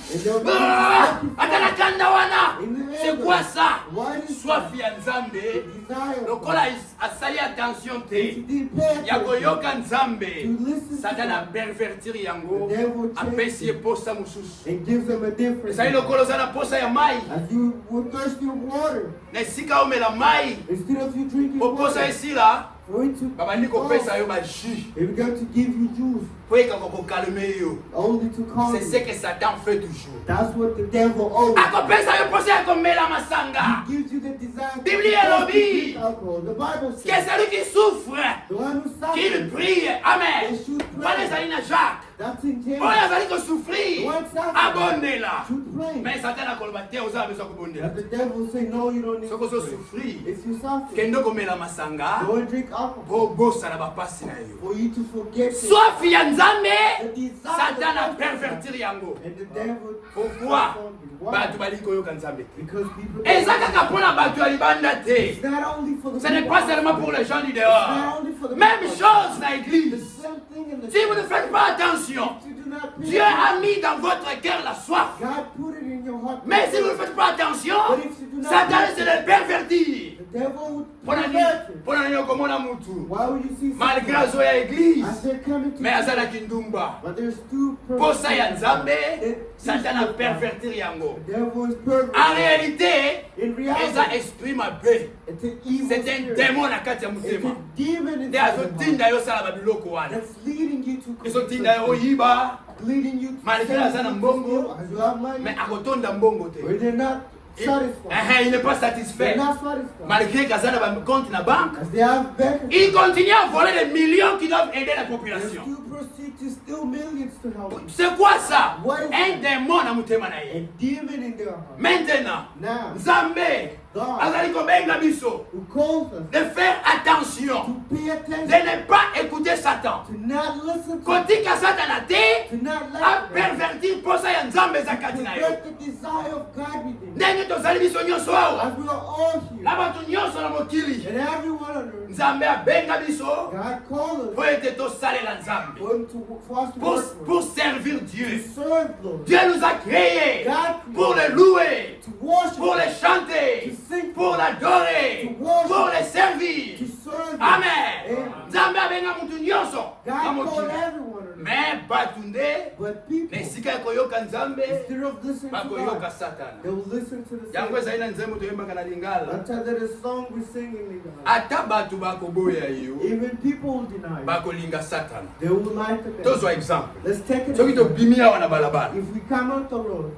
Ata na kanda wana. C'est quoi ça? What is Soif that? ya Nzambe. Desire of Lokola God. asali attention If te. you didn't pay Ya attention, koyoka Nzambe. to listen to Satan a God, pervertir yango. the devil Apesi ye changes posa mosusu. it gives them a difference. Ezali lokolo oza na posa ya mai. As you were thirsty of water, Na esika omela mai. instead of you drinking Poposa water, esila. for it to Babandi kopesa yo ba jus. they began to give you juice, Po ekaka kokalme yo. only to calm C'est ce you. que Satan fait toujours. That's what the devil always Akopesa yo posa ya komela masanga. gives you the desire Biblia to elobi. drink alcohol. The Bible Que says celui qui souffre, the one who qu'il suffers, prie. Amen. they should Wana pray. ezali na Jacques. That's in oyo James. azali kosouffrir abondela To pray. mais Satan akoloba te oza besoin kobondela But the devil will say, no, you don't need soki to pray. ozosouffrir If you suffer, kende komela masanga go and drink alcohol bobosana bapasi na yo for you to forget your soif ya nzambe the desire Satan of God. apervertir yango And the devil pourquoi transformed you. Why? bato bali koyoka nzambe te Because people eza kaka mpona bato ya libanda te it's not only for the ce n'est people pas outside. seulement pour les gens du It's dehors not only for the même people chose na outside. The église same thing in the si vous ne faites pas attention If you do not pay Dieu a mis dans votre cœur la soif God put it in your heart. mais si vous ne faites pas attention But if you do not Satan pay essaie de pervertir the devil would mpona pervert it. nini okomona mutu Why would you see malgré something azoya église as they're coming to mais you, azalaki ndumba but there's two posa ya nzambe It- Satan apervertir yango The devil is pervert. en réalité In eza reality, esprit mabe it's an evil c'est un spirit. démon na kati ya It's motema a demon nde inside your heart azotinda yo osala babiloko wana that's leading you to ezotinda yo oyiba leading you to malgré steal, aza na mbongo as you have money, mais akotonda mbongo te but they're not satisfied. il n'est pas They're satisfait not satisfied. malgré qu'aza na bacompte na banque As they have bank il continue à voler des millions qui doivent aider la they population still proceed to steal millions to help. c'est quoi ça What is un it? démon na motema na A ye demon in their heart. maintenant Now, nzambe God, azali kobenga biso who calls us de faire attention to pay de attention, ne pas écouter Satan to not listen to, kotika Satana te to not let them apervertir posa ya nzambe eza kati na yo pervert the desire of God within. ndenge tozali biso nyonso awa As we are all na here, bato nyonso na mokili and everyone on earth, nzambe abenga biso God called mpo us ete tosalela nzambe for us to work for, pour servir to Dieu. serve Lord, Dieu nous a créés God pour le louer, to worship, pour le chanter, to sing, pour l'adorer, to worship, pour le servir. to serve. Amen. Amen. Nzambe abenga mutu nyonso na God called mokili. everyone on earth, Mais bato nde but people, na esika ya koyoka nzambe instead of listening to bakoyoka God, Satana. they will listen to the Yango same. ezali na nzembo toyembaka na lingala. That's how that is song we sing in the God. Ata bato bakoboya yo Even people will deny it. bakolinga Satana. They will lie to them. Tozwa exemple. Let's take it. Soki tobimi awa na balabala. If we come out the road,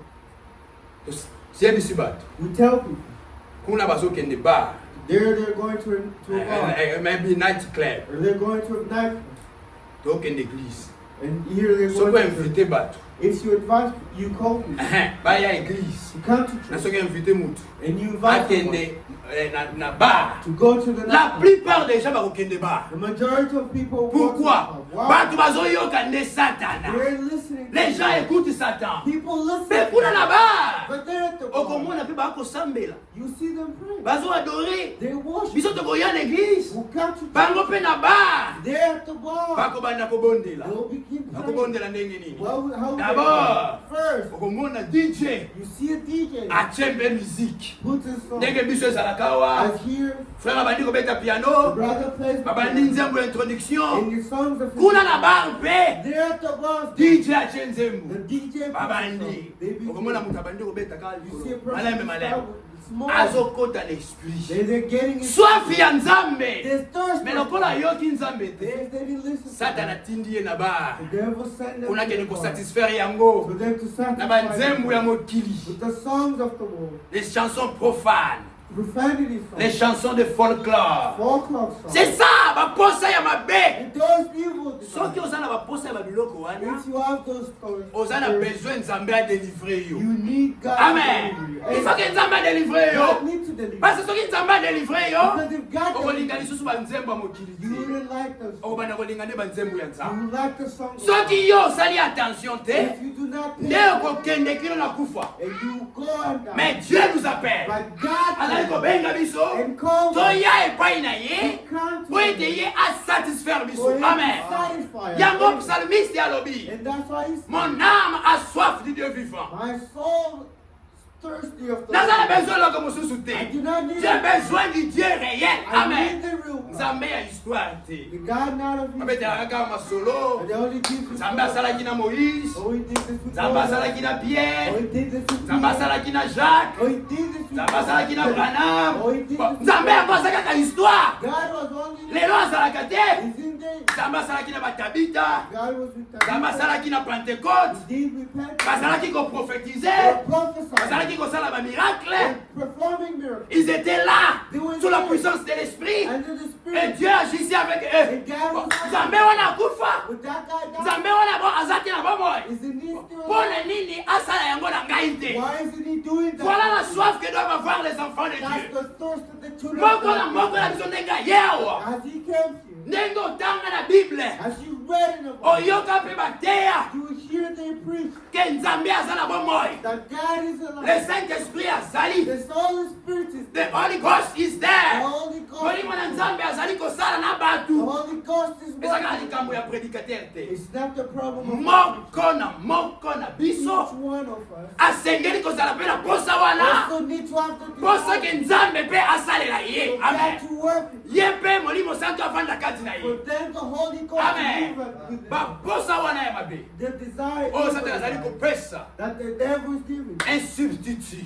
Siyebisi bato. we tell people Kuna bazokende bar. they're going to a bar, Maybe night club. or they're going to a night, Tokende église. and here they're Soko going to. invite bato. If you advise, you call people, Baya église. you come to Na church, soki invite mutu. and you invite someone Akende na bar. to go to the La night. plupart des gens bakokende bar. The majority of people. Pourquoi? Why? Bato bazoyoka nde Satana. They're listening. Les gens écoutent Satan. People Mais listen. kuna na bar. But they're at the bar. Okomona pe bakosambela. You see them pray. Bazo adorer. They worship. Biso tokoya na église. Who come to Bango pe na bar. They're at the bar. Bakobanda kobondela. They'll begin praying. Bakobondela ndenge nini? Well, how D'abord. first, Okomona DJ. you see a DJ Achembe musique. put his song. Ndenge biso ezalaka awa. As here, Frère abandi kobeta the piano. brother plays the Babandi piano. nzembo ya introduction. And the songs of Kuna na bar pe. they're at the bar. DJ ache The nzembo. DJ puts the Babandi. song. They begin. Okomona mutu abandi kobeta kala You see a likolo. person Malembe start malembe. with small. Azokota na esprit. They're getting it. Soif ya nzambe. They're thirsty. Mais lokola ayoki nzambe They te. didn't listen. Satana atindi ye na bar. The devil sent them Kuna to kende the bar kosatisfaire yango. for them to Na satisfy banzembo ya them mokili. with the songs of the world, Les chansons profanes. profanity Les songs, chansons de folklore. folklore songs. C'est ça, baposa ya mabe. And those evil Soki desires. oza na baposa ya babiloko wana, If you have those stories, oza na besoin nzambe adélivre yo. you need God Amen. to deliver you. Il faut que nzambe adélivre yo. God needs to deliver Parce you. que soki nzambe adélivre yo, Because if God okolinga delivers lisusu banzembo ya mokili you, you te. wouldn't like those songs. Okobanda kolinga nde banzembo ya You nzambe. would like the songs of Soki yo osali attention God. te, If you do not pay nde attention okokende kino na kufa. and you go and die, Mais Dieu nous appelle. but God Azali kobenga biso, and call us, toya epai na ye, He comes po ete ye asatisfaire for biso. Him Amen. to satisfy us. Yango psalmiste alobi, And that's why He said, mon âme a soif du Dieu vivant. my soul is thirsty of the Naza na Lord. besoin loko mosusu te. I do not need J'ai besoin du Dieu réel. I Amen. need the real God. Nzambe ya histoire te. The God not of Babetelaka history. kaka masolo. And the only Jesus Nzambe asalaki na Moïse. Oh, He did this with Nzambe Moses. asalaki na Oh, Pierre. He did this with Nzambe Peter. asalaki na Jacques. Oh, He did this with Nzambe asalaki na Paul. Branham. Oh, He did Bon, this with Nzambe Paul. yango aza kaka histoire. God was only Lelo azalaka te. He's in there. nzambe asalaki na batabita God was with nzambe them. asalaki na pentecote Indeed, repent. bazalaki koprophétiser They prophesied. bazalaki kosala bamiracle Performing miracles. ils étaient là sous la puissance de l'esprit Under the et Spirit. Dieu agissait avec eux nzambe wana akufa With that guy died. nzambe wana bo azaki na bomoi Is it need still mpo na nini asala yango na ngai te Why isn't he doing that? voilà la soif que doivent avoir les enfants de That's Dieu the thirst of the children moko of na God. moko na biso ndenge ayewa As he came here, ndenge otanga na bible as you read in the Bible, oyoka mpe bateya you hear they preach ke nzambe aza na bomoi that God is le alive. Saint-Esprit azali The Holy Spirit is the there. Holy Ghost is The there Holy Ghost. molimo na nzambe azali kosala na The bato Holy Ghost is ezaka working. likambo ya prédicateur te It's not the problem of moko na each biso one of us. asengeli kozala mpe na posa wana Also need to have the posa ke desire nzambe mpe asalela ye for amen God to work. ye mpe molimo santo avanda kati na For ye them, the Holy Ghost amen to move with them. baposa wana ya mabe The desire oyo is satana azali kopesa that the devil is giving un substitut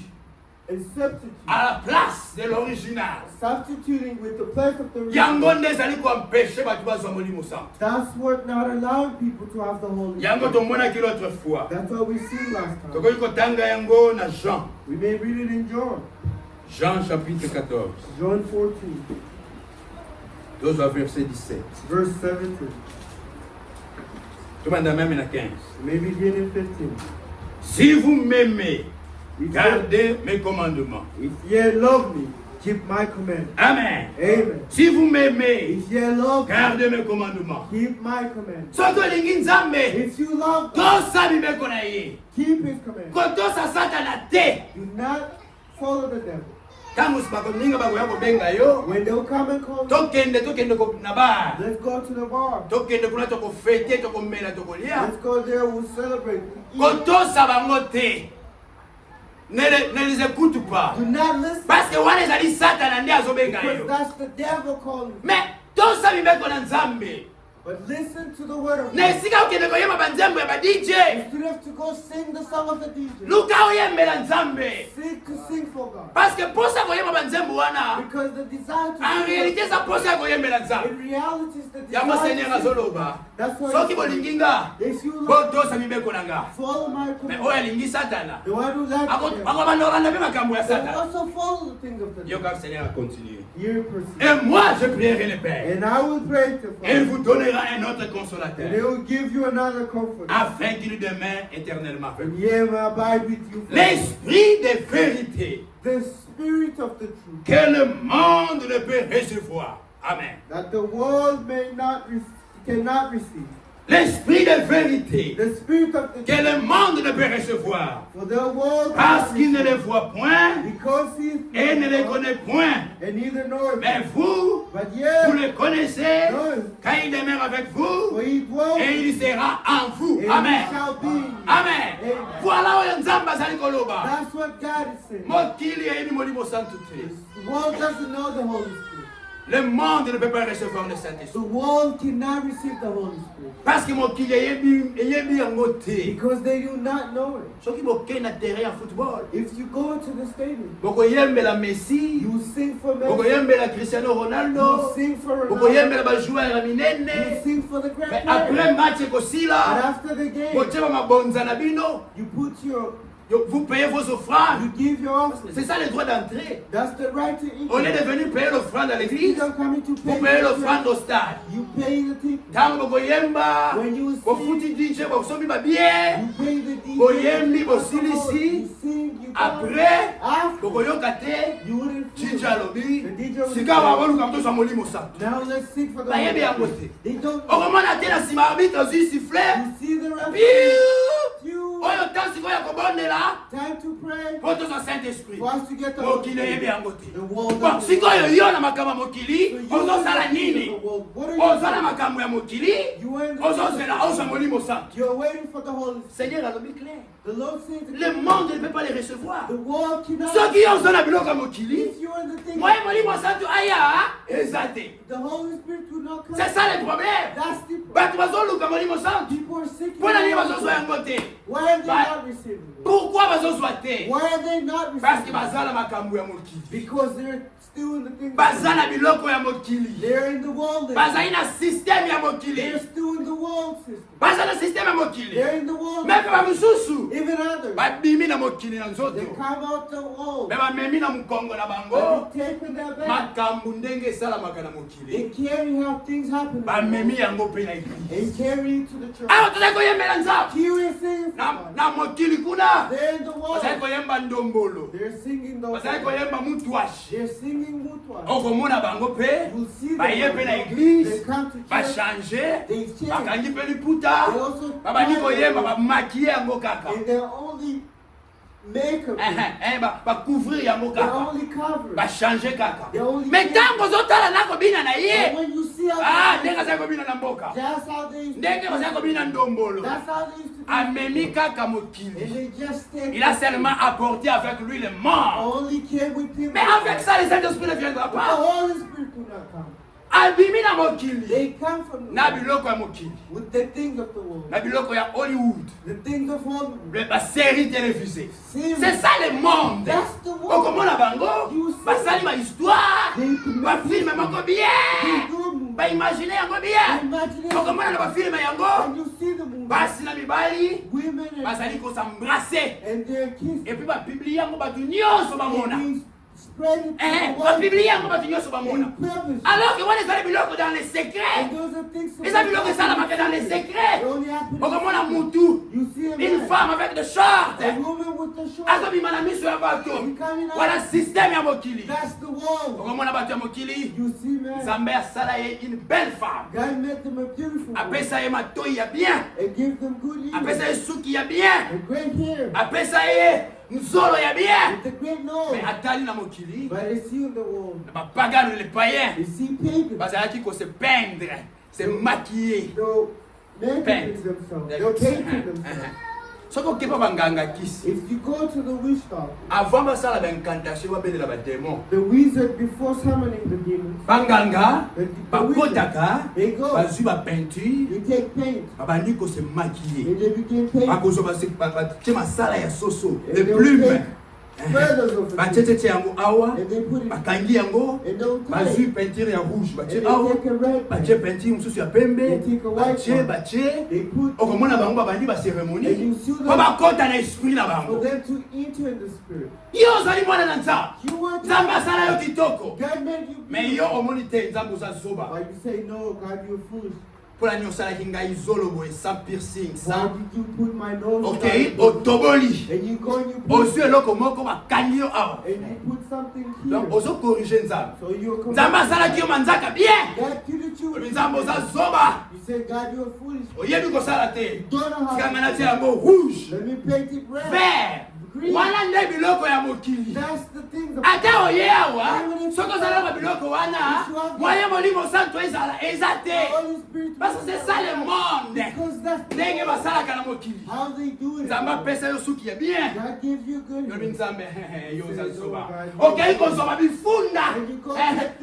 and substitute. à la place de l'original Substituting with the place of the yango original. nde ezali koempeshe bato bazwa molimo santo That's what not allowing people to have the Holy yango Spirit. tomonaki l'autre fois That's what we seen last time. tokoki kotanga yango na Jean We may read it in John. Jean chapitre 14 John 14, tozwa verset 17 verse 17. tobanda meme na 15 We may begin in 15. si vous m'aimez If gardez mes commandements ye love me, keep my command. amen Amen. si vous m'aimez If ye love me, gardez mes commandements keep my command. soki olingi nzambe If you love God, tosa mibeko na ye keep his command. kotosa satana te Do not follow the devil. ntango bakoninga bakoya kobenga yo When they'll come and call you, tokende na bar let's go to the bar. tokende kuna tokofete tokomela tokolia Let's go there, we'll celebrate. Eat. kotosa bango te ne les écoute pas Do not listen. parce que wana ezali satana nde azobenga Because yo that's the devil calling. mais tosa mibeko na nzambe But listen to the word of na God. esika okende koyemba banzembo ya badj Instead of to go sing the song of the DJ, luka oyembela nzambe seek to sing for God. parce que posa koyemba banzembo wana Because the desire to en réalité eza posa ya koyembela nzambe in reality is the yango desire seigneur to sing. azoloba That's why soki bolingi nga if you love, botosa mibeko na nga follow my mais command. oyo alingi satana The one who likes akobanda them, kolanda mpe makambo ya they satana also follow the things of the yo devil. kaka seigneur acontinue You proceed. et moi je prierai le père And I will pray to et il Father, vous donnera un autre and he consolateur will give you another comfort. afin qu'il demeure éternellement avec And vous. he will abide with you forever. L'esprit de vérité The spirit of the truth, que le monde ne peut recevoir. Amen. that the world cannot receive. L'esprit de vérité The spirit of the que le monde ne peut recevoir for the world parce cannot qu'il ne receive. les voit point Because he et ne les connaît point. and neither knoweth. Mais vous, But vous yet, le connaissez no, quand il demeure avec vous for he dwells et il sera en vous. and he Amen. shall be in you. Amen. Amen. Voilà oyo nzambe azali koloba. That's what God is saying. Mokili eyebi molimo santu te. The world doesn't know the Holy Spirit. Le monde ne peut pas recevoir le The Saint-Esprit. world cannot receive the Holy Spirit Parce que mokili eyebi yango te. because they do not know it. Soki bokei na terrain ya football, If you go to the stadium, bokoyembela Messi, you sing for Messi, bokoyembela Cristiano you Ronaldo, sing for Ronaldo, bokoyembela bajoueur ya you minene. sing for the Mais great après player. match But ekosila, after the game, botyeba mabonza na bino, you put your, vous payez vos offrandes. you give your offering. C'est ça le droit d'entrée. That's the right to eat. Au lieu de venir payer l'offrande à You l'église, don't come in to vous pay payez the l'offrande au offering. stade. You pay the ticket. Ntango bokoyemba, When you sing, bofuti DJ, bosomi babie, you pay the DJ. boyembi, bosilisi, You sing, you après, after, bokoyoka te, you wouldn't feel DJ it. alobi, The DJ will sika baboluka motozwa molimo santo. Now let's sing for the Bayebi Holy yango Spirit. te. They don't. Okomona te na nsima arbitre ozwi sifflet, You see the referee. piu, You oyo ntango sikoyo ya kobondela, time to pray po tozwa Saint-Esprit. for us to get the Mokili eyebi yango te. The world Bon, doesn't sikoyo know. yo na makambo ya So mokili, you ozosala in the nini? world. What are you Oza na doing? makambo ya mokili, You are in the ozozela ozwa molimo santo. You're waiting for the Holy Spirit. Seigneur alobi clair. The Lord says Le monde ne peut pas les recevoir. the world cannot. Soki yo oza na biloko ya mokili, If you're in the thing, moye molimo santo aya eza te. the Holy Spirit will not come. C'est ça le problème. That's the problem. Bato bazoluka molimo santo. People are seeking. Mpo na nini the Holy bazozwa Spirit. yango te? Why are they Ba- not receiving it? Pourquoi bazozwa te? Why are they not Parce que receiving it? bazala makambo ya mokili. Because they're still in the things of baza na the biloko ya mokili, world. They're in the world. baza ina système ya mokili, They're still in the world system. baza na système ya mokili. They're in the world. Mepe ba mususu Even others. babimi na mokili na They nzoto, come out the world. me bamemi na mukongo na bango But they take their back. makambo ndenge esalamaka na They mokili, carry how things happen. in the bamemi world. yango mpe na eglise. And carry it to the church. Awa tozali koyembela nzambe Curious things. na mokili kuna, They're in the world. bazali koyemba ndombolo, They're singing those bazali songs. koyemba mutwashi. They're singing Mutwa. Okomona bango mpe You'll see them. baye mpe na They eglise, come to church. bachange, They change. bakangi mpe liputa, They also babandi try koyemba to- bamakie yango kaka, And they're only makeup. bacouvrir yango They're kaka, only covered. bachange kaka. They only Me change. ntango ozotala na kobina na And ye, when you see how ndenge azali kobina na mboka, that's how they used to ndenge bazali kobina ndombolo, That's how they used to do. amemi kaka And mokili. they just take Il a seulement apporté avec lui les morts. only came with him. Mais avec ça, les Saint-Esprit ne viendra But the pas. Holy Spirit could not come. Abimi na mokili, They come from the na world biloko ya mokili, with the things of the world. na biloko ya Hollywood, The things of Hollywood. basérie télévisée. Series. C'est ça le monde. That's the world. Okomona bango, You see. basali ma histoire, They could ba make film it. moko They bien, do ba imaginer yango bien. Imagine it. Okomona na ba film When yango, you see the movie, basi na mibali, women and, bazali ko s'embrasser. and their kids. Et puis ba publier yango bato nyonso bamona. And spread it to the Ba world. publier yango bato nyonso bamona. And publish it. Alors que wana ezali biloko dans les secrets. And those are things Eza biloko esalamaka dans les secrets. They only happen in Okomona secret. mutu, You see a une man, femme avec des shorts, a woman with the short. azobima na miso ya bato. Wana système ya mokili. That's the world. Okomona bato ya mokili, You see, man. Nzambe asala ye une belle femme. God made them a beautiful woman Apesa ye matoi ya bien, and give them good apesa ears ye suki ya bien, and great hair apesa ye nzolo ya bien. with the great nose. Mais atali na mokili, But they see in the world, na bapagano les païens, they see pagans. bazalaki ko se peindre, se maquiller. They'll make Paint. themselves. They'll paint themselves. Soki okepa banganga kisi, If you go to the witch doctor, avant basala baincantation babelela badémon, the wizard, before summoning the demons, banganga the bakotaka they go, bazwi bapeinture they take paint, babandi ko se maquiller, and they begin painting. bakozwa batie masala ya soso, And les they'll plumes, take feathers of the demon, batietete yango awa, and they put it, bakangi yango, and they'll tie bazwi it. peinture ya rouge, And batie they awa, take a red batie paint. peinture mosusu ya pembe, They take a white one. batie, They put okomona bango babandi and bacérémonie, you see po them bakota na esprit na for bango. them to enter in the spirit. Yo ozali mwana na nzambe, You want nzambe asala yo kitoko, God made you mais yo omoni te nzambe oza zoba. Why you say no, God, you're foolish. Mpona nini osalaki ngai zolo boye sans piercing, Why sans did you put my nose okei down? otoboli, And you go and you put ozwi eloko moko bakangi yo awa, and you put something donc here. ozokorrige nzambe. So you're Nzambe asalaki yo manzaka bien, God treated you. oyebi nzambe oza zoba, You say, God, you're foolish. oyebi kosala te. Don't know how. Tikanga natia yango rouge, Let me paint it red. vert, Green. wana nde biloko ya mokili. That's the thing. The Ata oye awa, soki ozalaka biloko wana, moye molimo santo eza te. Holy Spirit. Parce que c'est ça le monde. Because that's the Ndenge basalaka na mokili. how they do it. Nzambe apesa yo suki ya bien. God gives you good. Yobi nzambe yo oza zoba. God. Okei kozoma bifunda.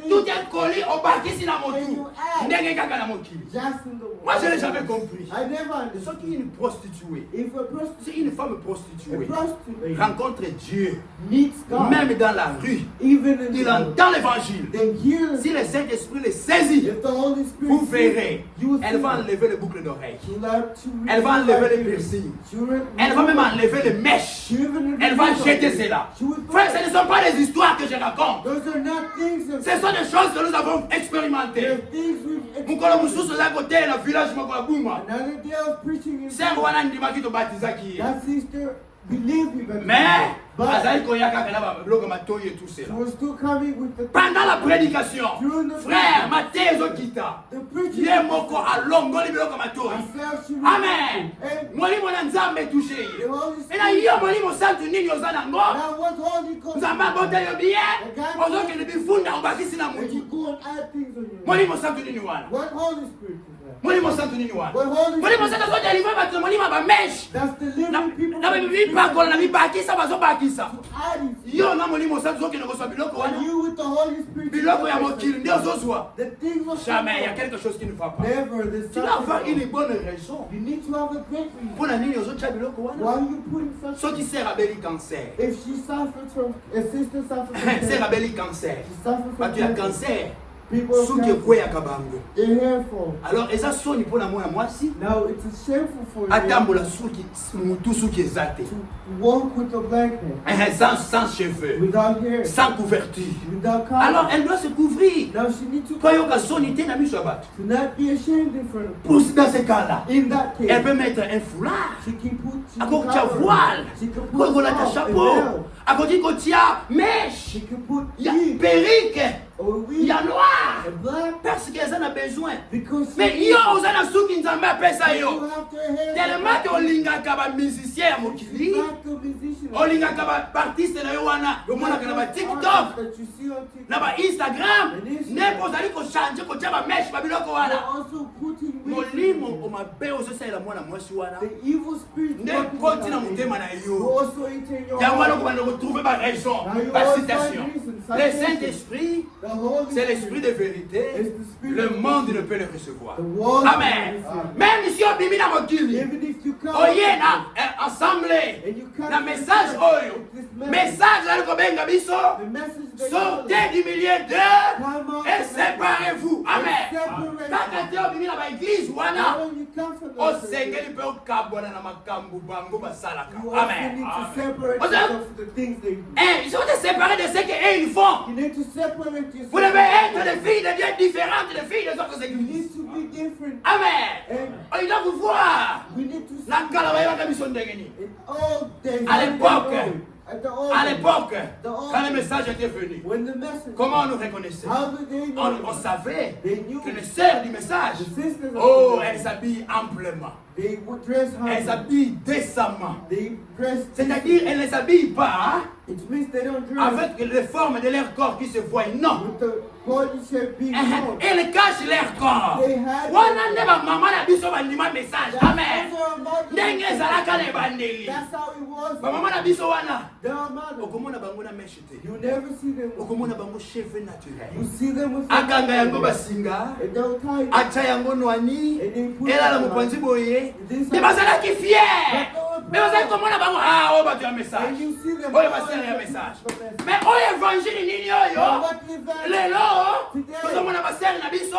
Tout est collé obakisi na motu. Ndenge kaka na mokili. Just in the world. Moi je n'ai jamais compris. I never understood. Soki une prostituée, If a prostitute, si une femme a prostituée prostitute rencontre Dieu, meets God, même dans la rue, even in il the entend l'évangile. then here, Si le Saint-Esprit le saisit, if the Holy Spirit, vous verrez, you will elle see va that. enlever les boucles d'oreilles. She'll have to Elle va remove enlever les her piercings. She'll re- Elle va même enlever les mèches. she'll even Elle va remove jeter her. cela. She will Frère, ce ne sont pas des histoires que je raconte. Those are not things that Ce sont des choses que nous avons they're expérimentées. things we've Mukolo mususu za côté na village moko ya Buma. Another day of preaching in Sengo wana ndimaki tobatizaki ye. that sister believed me, Mais but azali koya kaka na biloko matoi et tout she cela. was still coming with the Pendant la prédication, frère, Matthieu ezokita. the preaching. Ye moko alongoli biloko matoi. Herself, she Amen. And Molimo na Nzambe touché the ye. Holy Et na Spirit. yo molimo santu nini oza nango? Now what Holy Ghost? Nzambe abota yo bien. Ozokende bifunda obakisi na And motu. you go and add things on your life. Molimo santu nini wana? What Holy Spirit is that? that. Molimo santo nini wana? But Holy Molimo Spirit, santo zote alivyo batu molimo ba mesh. that's delivering people Na from bibi pakola na bibakisa bazobakisa. addicts. Yo na molimo santo zoke ngoswa biloko And wana. you with the Holy Spirit, Biloko ya mokili ndio zozwa. the things of Jamais, il y a quelque chose qui ne va pas. never. There's Tu dois avoir something. une bonne raison. You need to have a great reason. Pour la nini ozocha biloko wana? Why are you putting such? So qui sert à belli cancer. If she suffers from, a sister suffers from Sert à cancer, belli cancer. she suffers Bah from tu as cancer. cancer. People have Suki cancer. kwe ya kabango. Their hair fall. Alors eza soni pour la moya mwasi. Now it's shameful for you Atambola suki mutu suki ezate. to walk with a black hair, Sans cheveux, without hair, sans couverture. without collar. Alors elle doit se couvrir. Now she needs to Kwa hiyo kasoni tena miso ya batu. to not be ashamed in front of Pour dans ce cas-là, In that elle case, peut mettre un foulard. she can put, she Ako can tia cover, voile. she can Kwa put hiyo ta scarf, a chapeau. veil. Ako di ko tia mèche. She can put Ya wig perruque. or Il y wig a noir. and black Parce qu'elles en ont besoin. because Mais she yo ozana suki nzambe apesa you yo. have to hair. Tellement que olingaka ba musicien ya mokili. Like a musician. Olingaka ba artiste na yo wana. Omonaka na ba TikTok. That you see on TikTok. Na ba Instagram. Nepo ozali ko changer ko tia ba mesh ba biloko They're wana. also putting wigs. Molimo omabe ozosalela mwana mwasi wana. The evil spirit Nde working koti na within motema you. na You yo. also enter your Yango wana heart. kobanda kotrouve ba raison, Now you ba always citation. find reasons, Le citations. Saint-Esprit, The Holy c'est Spirit l'esprit de vérité. is the spirit Le of monde truth. ne peut le recevoir. The world Amen. cannot receive. Même si obimi na mokili. Even if you come Oye na assemblée. and you come Na to message church oyo. with this message, Message zali kobenga biso. the message that Sortez du milieu d'eux et séparez-vous. Amen. Kaka te obimi na ba église wana. when you come from the Osengeli pe okabwana na makambo bango basalaka. you also Amen. need to separate What's yourself from the things they do. Eh, ils sont séparés de ce qu'ils font. You need to separate yourself. Vous devez être des filles de Dieu différentes des filles des autres You églises. need to be different. Amen. And Il doit vous voir. we need to see Nakala bayaka biso ndenge nini. in all days. À l'époque, at the old à days, l'époque, the old quand le days, message était venu, when the message, comment on nous reconnaissait? how did they know? On savait They knew que les sœurs du message, the sisters of oh, the elles s'habillent amplement. they would dress Elles hard. s'habillent décemment. They dress. C'est-à-dire, elles ne s'habillent pas It means they don't dress avec les formes de leur corps qui se voient. Non. with the body shape being known. Elles cachent leur corps. They had. Wana nde bamama na biso bandima message. Amen. That's our mother. Ndenge ezalaka na ebandeli. That's how it was. Bamama na biso wana. Their mother. Okomona bango na meshe te. You never see them. Okomona bango cheveux naturel. You see them with. Akanga yango basinga. And they'll tie it. Acha yango nwani. And they put Elala it on. mopanzi boye. This Me bazalaki fier. But Me bazalaki komona bango. Ah, oyo bato ya And message. you see them. Oyo basere ya message. Mais oyo évangile nini oyo? What is that? Lelo, tozomona basere na biso.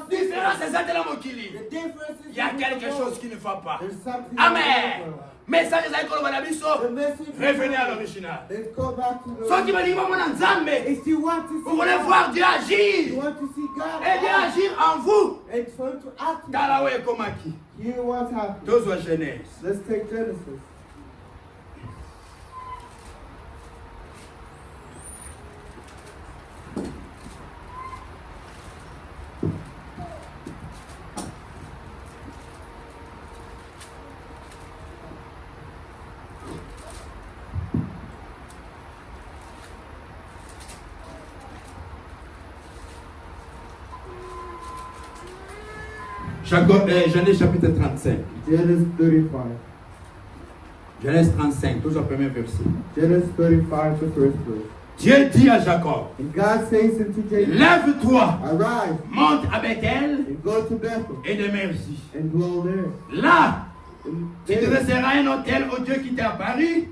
Différence ezatela mokili. The difference is. Il y a quelque chose qui ne va pas. There's something. Amen. Message ezali koloba na The biso. message. Revenez à l'original. Let's go back to the. Soki balingi bamona Nzambe, If you want to vous see voulez God, voir Dieu you agir. want to see God Et Dieu act, agir en vous. and for him to act. Tala oyo ekomaki. Hear what's happening. Tozwa Genèse. Let's take Genesis. Genèse chapitre 35. Genesis 35. Genèse 35, toujours premier verset. Genesis 35, the first verse. Dieu dit à Jacob, And God says unto Jacob, lève-toi, arise monte à Bethel and go to Bethel et demeure-y. and dwell there. Là, And tu te there, dresseras un autel au Dieu qui t'est apparu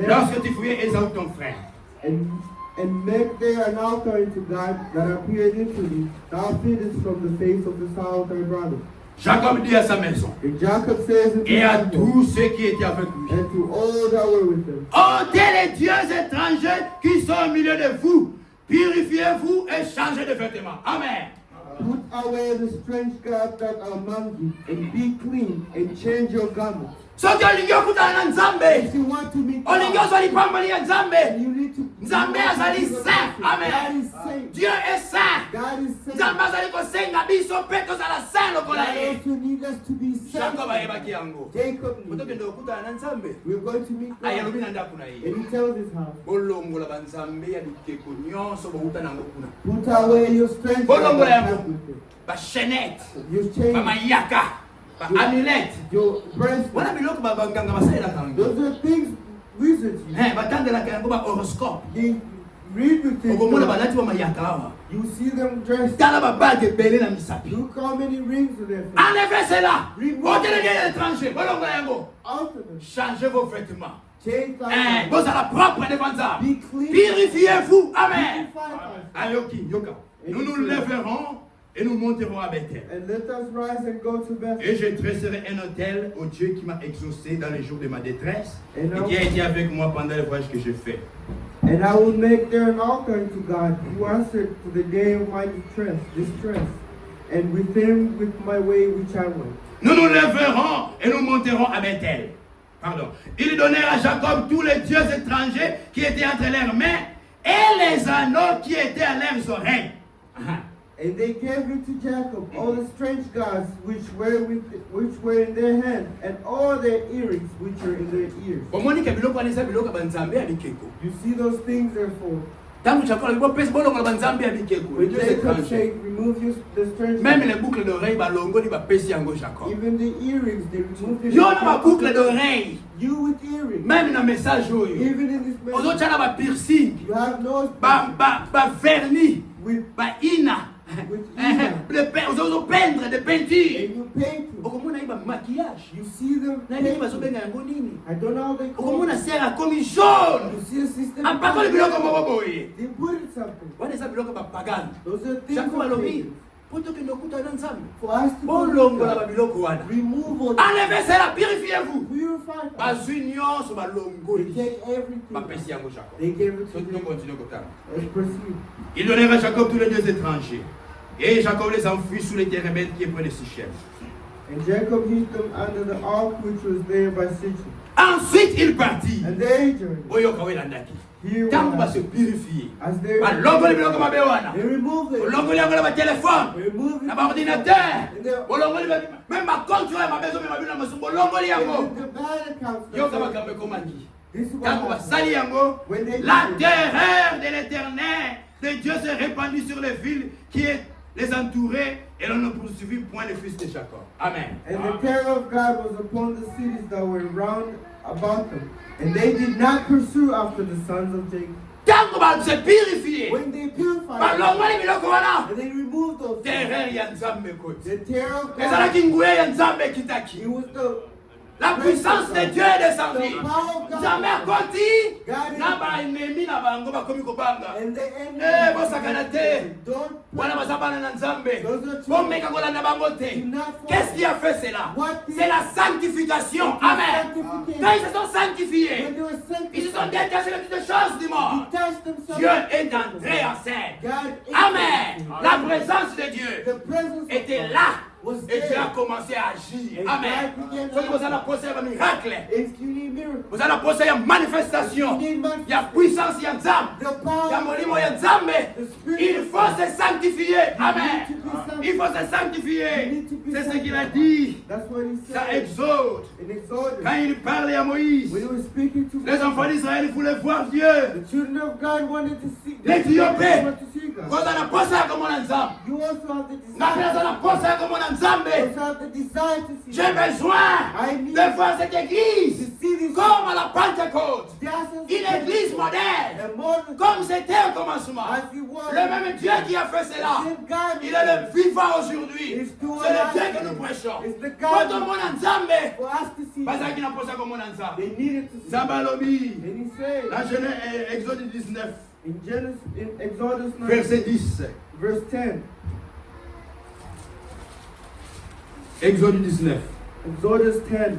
lorsque tu fouillais Ésaü ton frère. and make there an altar unto God that appeared into thee. Thou feedest from the face of the Saul thy brother. Jacob dit à sa maison And Jacob says unto et à his household, tous ceux qui étaient avec lui, and to all that were with him, ôtez les dieux étrangers qui sont au milieu de vous, purifiez-vous et changez de vêtements. Amen. put away the strange gods that are among you, and be clean, and change your garments. Soki olingi okutana na Nzambe, If you want to meet olingi God, ozwa lipamboli ya Nzambe. you need to. Nzambe azali saint. Amen. God is saint. Dieu est saint. God is saint. Nzambe azali kosenga biso mpe tozala saint lokola God ye. also needs us to be saint. Jacob ayebaki yango. Jacob knew. Otokende okutana na Nzambe. We're going to meet God. Ayalobi na ndako na ye. And he tells his house, bolongola banzambe ya bikeko nyonso bouta nango kuna. put away your strength. Bolongola yango. chaînette, your chain, mayaka, amulette. your bracelet. Voilà biloko banganga basala kanga. Those are things wizards use. Batandela kango ba horoscope. They read the things. Okomona balati ba mayaka awa. You see them dressed. Tala ba bague belé na misapi. Look how many rings do they have. Enlevez cela. Remove Ôtez les étrangers. Bolongo yango. out of them. Changez vos vêtements. Change like Vous allez propre devant ça. Be clean. Purifiez-vous. Amen. Purify us. Ayoki, yoka. Nous nous lèverons et nous monterons à Bethel. And let us rise and go to Bethel. Et je dresserai un autel au Dieu qui m'a exaucé dans les jours de ma détresse Et et qui a été avec moi pendant le voyage que j'ai fait. And I will make there an altar to God who answered for the day of my distress, and with him with my way which I went. Nous nous lèverons et nous monterons à Bethel. Pardon. Ils donnèrent à Jacob tous les dieux étrangers qui étaient entre leurs mains et les anneaux qui étaient à leurs oreilles. And they gave it to Jacob all the strange gods which were in their hand, and all their earrings which are in their ears. You see those things therefore. When Jacob said, remove the strange Même gods. les boucles d'oreilles, Jacob. Even the earrings, they removed it. Yo na ma boucle d'oreille. You with earrings. Même dans le message, Even in this aux message, autres, na ba piercing, you have no ba vernis, with ba ina. Aux autres peindre de peinture. and you paint them. Okomona iba maquillage. You see them Na nini paint. bazobenga yango nini? I don't know how they call Okomona it. sera comme jaune. You see a system. Apakoli biloko moko boye. They put it something. Wana eza biloko ba pagani. Those are things Jacob of alobi, pagans. poto kende okuta na Nzambe. For us to Bolongola ba biloko wana. remove all Enlevez cela, purifiez-vous. purify. Bazwi nyonso They balongoli. take everything. Bapesi yango Jacob. They gave it to Nous them. continuons kotala. Let's proceed. Ils donnèrent à Jacob tous les dieux étrangers. Et Jacob les enfuit sous les térébènes qui est près de Sichem. And Jacob hid them under the ark which was there by Sichem. Ensuite, il partit. And they journeyed. Oyoka welandaki. Here Tant were va se purifier. as they Balongoli biloko mabe wana. they removed it. Bolongoli yango na ba téléphone. They removed it. Na ba ordinateur. And they- Bolongoli ba même ma compte ya mabezo me mabina masu bolongoli yango. and the bad accounts. Yoka makambe komandi. This is what Tant va happened. sali yango. When they La did it, terreur de l'Éternel de Dieu s'est répandue sur les villes qui les entouraient et l'on ne poursuivit point les fils de Jacob. Amen. and the terror of God was upon the cities that were round about them, and they did not pursue after the sons of Jacob. Tant va se purifier. When they purified, Balongoli biloko wana. and they removed those things, Terreur ya Nzambe kote. the terror of God, Ezalaki nguya ya Nzambe kitaki. it was the La puissance de Dieu est descendue. The power of God. Jamais akoti. God Na ba ennemi na bango bakomi kobanga. and the enemy. Eh, bosakana te. Don't Wana bazabana na Nzambe. Those are true. Bomeka kolanda bango te. Do not follow. Qu'est-ce qui a fait cela? What did- C'est la sanctification. Amen. Sanctification. Quand ils se sont sanctifiés, When they were ils se sont sanctified, détachés de toutes choses du monde. detached themselves. Dieu est entré en scène. God is- Amen. La présence de Dieu The presence of était God là. was Et Dieu a there. commencé à agir. And Amen. God began to- Donc vous allez posséder un miracle. If you need miracles, Vous allez posséder une manifestation. Il y a puissance, il y a Nzambe. the Il y a power, molimo, il y a Nzambe. Il faut se sanctifier. Amen. Il faut se sanctifier. C'est ce qu'il a dit. that's what he Ça said Exode. in Exodus. Quand il parlait à Moïse, When he was speaking to les enfants d'Israël voulaient voir Dieu. the children of God wanted to see L'Éthiopie. wanted to see God. Quand on a posé comme on a Nzambe. You also have the desire. Maintenant, on a posé comme on a You Nzambe. also have the desire to see J'ai God. besoin de voir cette église To see this comme à la Pentecôte. Thousands Une of église people. moderne. And more than Comme c'était au commencement. as he was. Le même Dieu qui a fait cela. God Il est le vivant aujourd'hui. is still C'est le alive. Dieu que nous prêchons. It's the Quand God on a Nzambe, for us to see. parce qu'il n'a pas ça comme on a Nzambe. They needed to see. Zabalobi. And he said Dans Genèse, Exode 19, in Exodus 9, verset 10. verse 10. Exode 19. Exodus 10.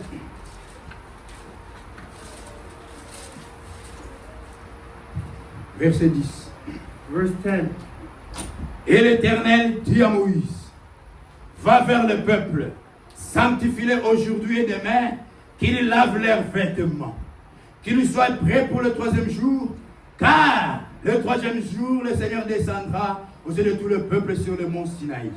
Verset 10. Verse 10. Et l'Éternel dit à Moïse, va vers le peuple, sanctifie-les aujourd'hui et demain, qu'ils lavent leurs vêtements, qu'ils soient prêts pour le troisième jour, car le troisième jour, le Seigneur descendra au sein de tout le peuple sur le mont Sinaï.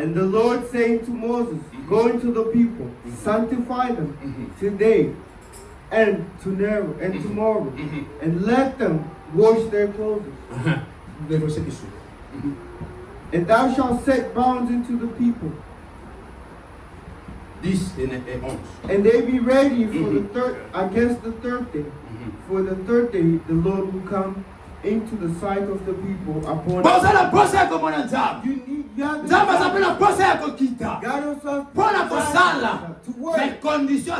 And the Lord saying to Moses, go into the people, sanctify them today and tomorrow, and let them wash their clothes. Le verset qui suit. And thou shalt set bounds into the people, 10 et 11. and they be ready for the against the third day. For the third day the Lord will come into the sight of the people upon you have to God yourself to work, but the condition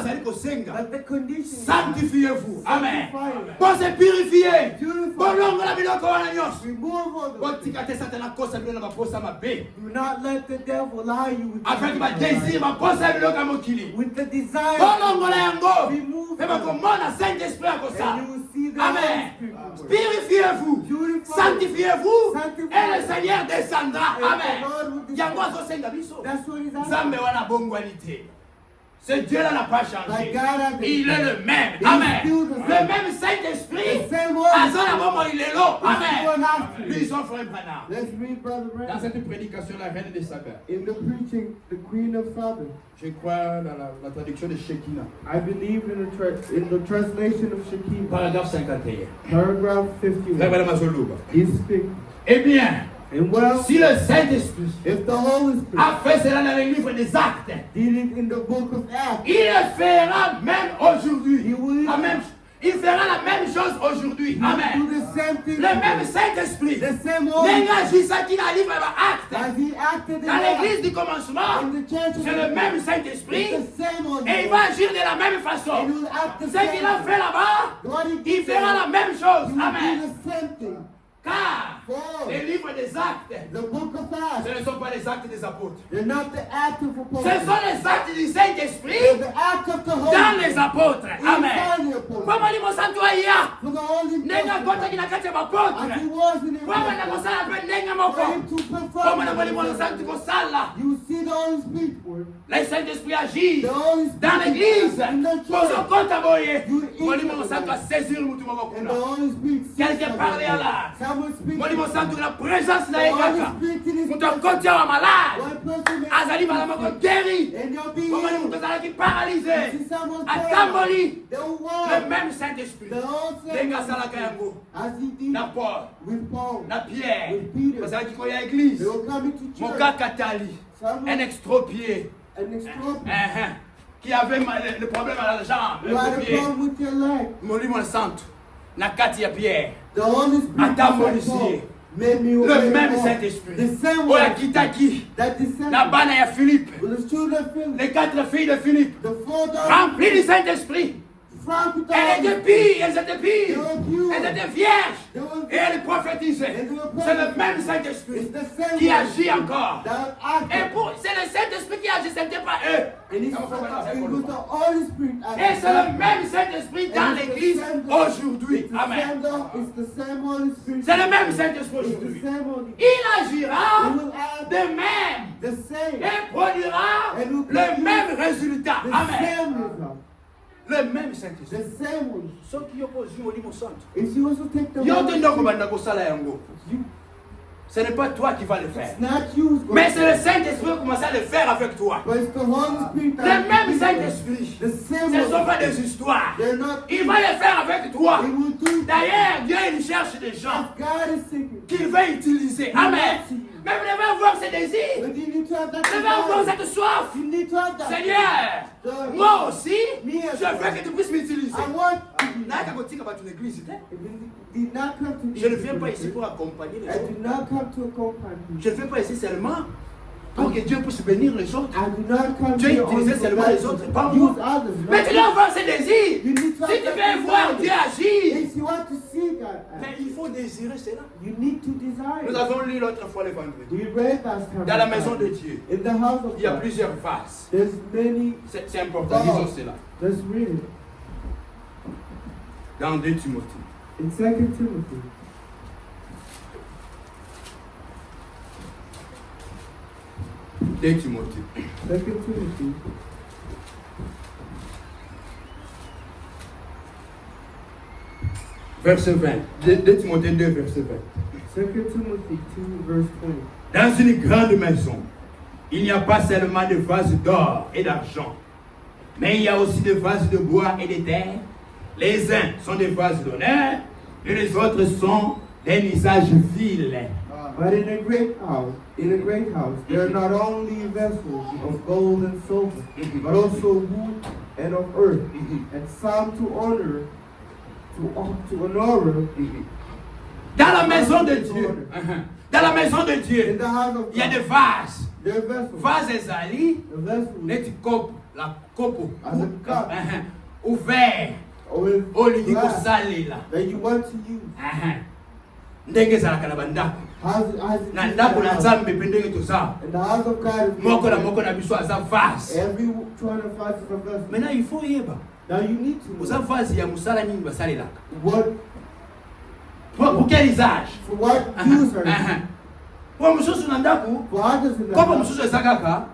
is Sanctifiez-vous. Amen. sanctify it. Pensez purifier. Purify. Remove all the do not let the devil lie you with with the desire. Remove them, and you will see the Amen. Holy Spirit. Purifiez-vous. Purify. Sanctifiez-vous. Sanctify. Et le Seigneur descendra. And the Amen. Lord will descend. Yango azosenga biso. That's what he's asking. Nzambe wana bongwanité. Ce Dieu-là n'a pas changé. My God has been- Il est le même. He's Amen. still the Le same. même Saint-Esprit. The same one. Azona momo il est là. one Amen. after. Lisons frère Branham. Let's read Brother Dans Branham. cette prédication, la reine des sabbats. In the preaching, the Queen of Saba, Je crois dans la traduction de Shekinah. I believe in the translation of Shekinah, Paragraphe 51. paragraph Frère 51. Branham Azoluba. He's speaking. Eh bien, And well, si le Saint-Esprit if the Holy Spirit a fait cela dans le livre des Actes, did it in the book of Acts, il le fera même aujourd'hui. He will- Il fera la même chose aujourd'hui. do Amen. the same thing. Le même Saint-Esprit. The same Holy N'engagez qui dans le livre des Actes. as he acted in Dans l'église Acts, du commencement, in the church of c'est le même Saint-Esprit. It's the same Holy Et il va agir de la même façon. And he will act the Ce qu'il a same. fait là-bas, What he il did fera la même chose. He will Amen. do the same thing. Car For les livres des Actes, the book of ce Acts, ne sont pas les actes des apôtres. they're not the act of Ce apostles. sont les actes du They're Saint-Esprit the act of the Holy dans Spirit. les apôtres. Amen. Inside the apostles. Kwa mwalimu santu aya, For the Holy nenga Spirit, kota kinakati ya as he apôtres. was in the Kwa mwana apostles, kosala pe nenga for moko. him to Kwa mwana mwalimu perform, santu kosala. you see the Holy Spirit work. Le Saint-Esprit agit The Holy Spirit dans l'église. in the Pozo church. kota boye. You eat Mwalimu the santu Lord. asezir mutu moko And the kuna. Holy Spirit Quelqu'un parlait à l'art. Someone speaks. Mwalimu santu na présence na The Holy yekaka. Spirit in his Mutu akotia wa malade. one person may Azali bala moko guéri. and you'll be Kwa mwalimu tozalaki paralysé. see someone Atamboli. the Le one même Saint-Esprit. the whole Lenga same salaka yango. as he did Na Paul. with Paul. Na Pierre. With Peter. Bazalaki koya église. They were coming to Mon church. gars Katali. Someone Un extropié. an extraordinary. Qui avait le problème à la jambe. You had a Extropié. problem with your leg. Molimo santo. Na kati ya Pierre. The Holy Spirit Atamolisier. made me Le obey même Paul. Saint-Esprit. The same Oya one kitaki. that descended Na bana ya Philippe. with the children of Philip. Les 4 filles de Philippe. The four daughters Remplies du Saint-Esprit. Frank with the Elles Holy étaient pires. Elles étaient pires. They were pure. Elles étaient vierges. They were Et elles prophétisaient. C'est le même Saint-Esprit It's the same qui one agit encore. that Et acted. c'est le Saint-Esprit qui agit, ce n'était pas eux. And it was the Holy Spirit Et c'est le même Saint-Esprit dans l'église aujourd'hui. Amen. It's the same Holy Spirit. C'est le même Saint-Esprit It's the aujourd'hui. same Holy Il agira He will add de même the same. et produira le même résultat. The Amen. same result. Le même Saint-Esprit. The same one. Ceux qui opposent au Molimo Santo. If you also take the Yo Holy te ndoko Spirit, banda kosala yango. Ce n'est pas toi qui vas le faire. it's not you who's going Mais to c'est le Saint-Esprit qui commence à le faire avec toi. But it's the Holy Spirit Le that même Saint-Esprit. The same Ce ne sont one. pas des histoires. They're not. Il va le faire avec toi. He will do it. D'ailleurs, Dieu il cherche des gens God is seeking. qu'il veut utiliser. Amen. Mais vous devez avoir ce désir. But you need to have that Vous devez avoir desire. cette soif. You need to have that. Seigneur, moi aussi, Me as je well. veux que tu puisses m'utiliser. I want to be. Naka kotika batu l'église, hein? Did not come to Je ne viens pas ici pour accompagner les I autres. did not come to accompany you. Je ne viens pas ici seulement pour que Dieu puisse bénir les autres. I do not come Dieu here utilisait only seulement to les autres, pas moi. use others. Mais tu dois avoir ce désir. You need to Si have tu that veux voir desire. Dieu agir, If you want to see God, mais il faut désirer cela. you need to Nous desire. avons lu l'autre fois le vendredi. We read last time. Dans la maison de Dieu, In the house of il y a God, plusieurs vases. there's many. C'est important, disons cela. Let's read it. Dans 2 Timothée. In 2 Timothy, 2 Timothée. 2 Timothy, Verset 20. 2 Timothée 2, verset 20. 2 Timothy 2, verse 20. Dans une grande maison, il n'y a pas seulement de vases d'or et d'argent, mais il y a aussi des vases de bois et de terre. Les uns sont des vases d'honneur et les autres sont des visages vils. But in a great house, there are not only vessels of gold and silver, but also wood and of earth, and some to honor. Dans la maison de Dieu, dans la maison de Dieu, il y a des vases. Vases ezali, neti kopo, la kopo, ouvert, olingi kosalela. Ndenge ezalaka na bandako. Na ndako na Nzambe mpe ndenge toza. Moko na biso aza vase. Maintenant il faut yeba. Now you need to. Oza vase ya musala nini basalelaka. Pour quel usage? For what use are you? Pour mususu na ndako. For others in the Kopo mususu ezakaka.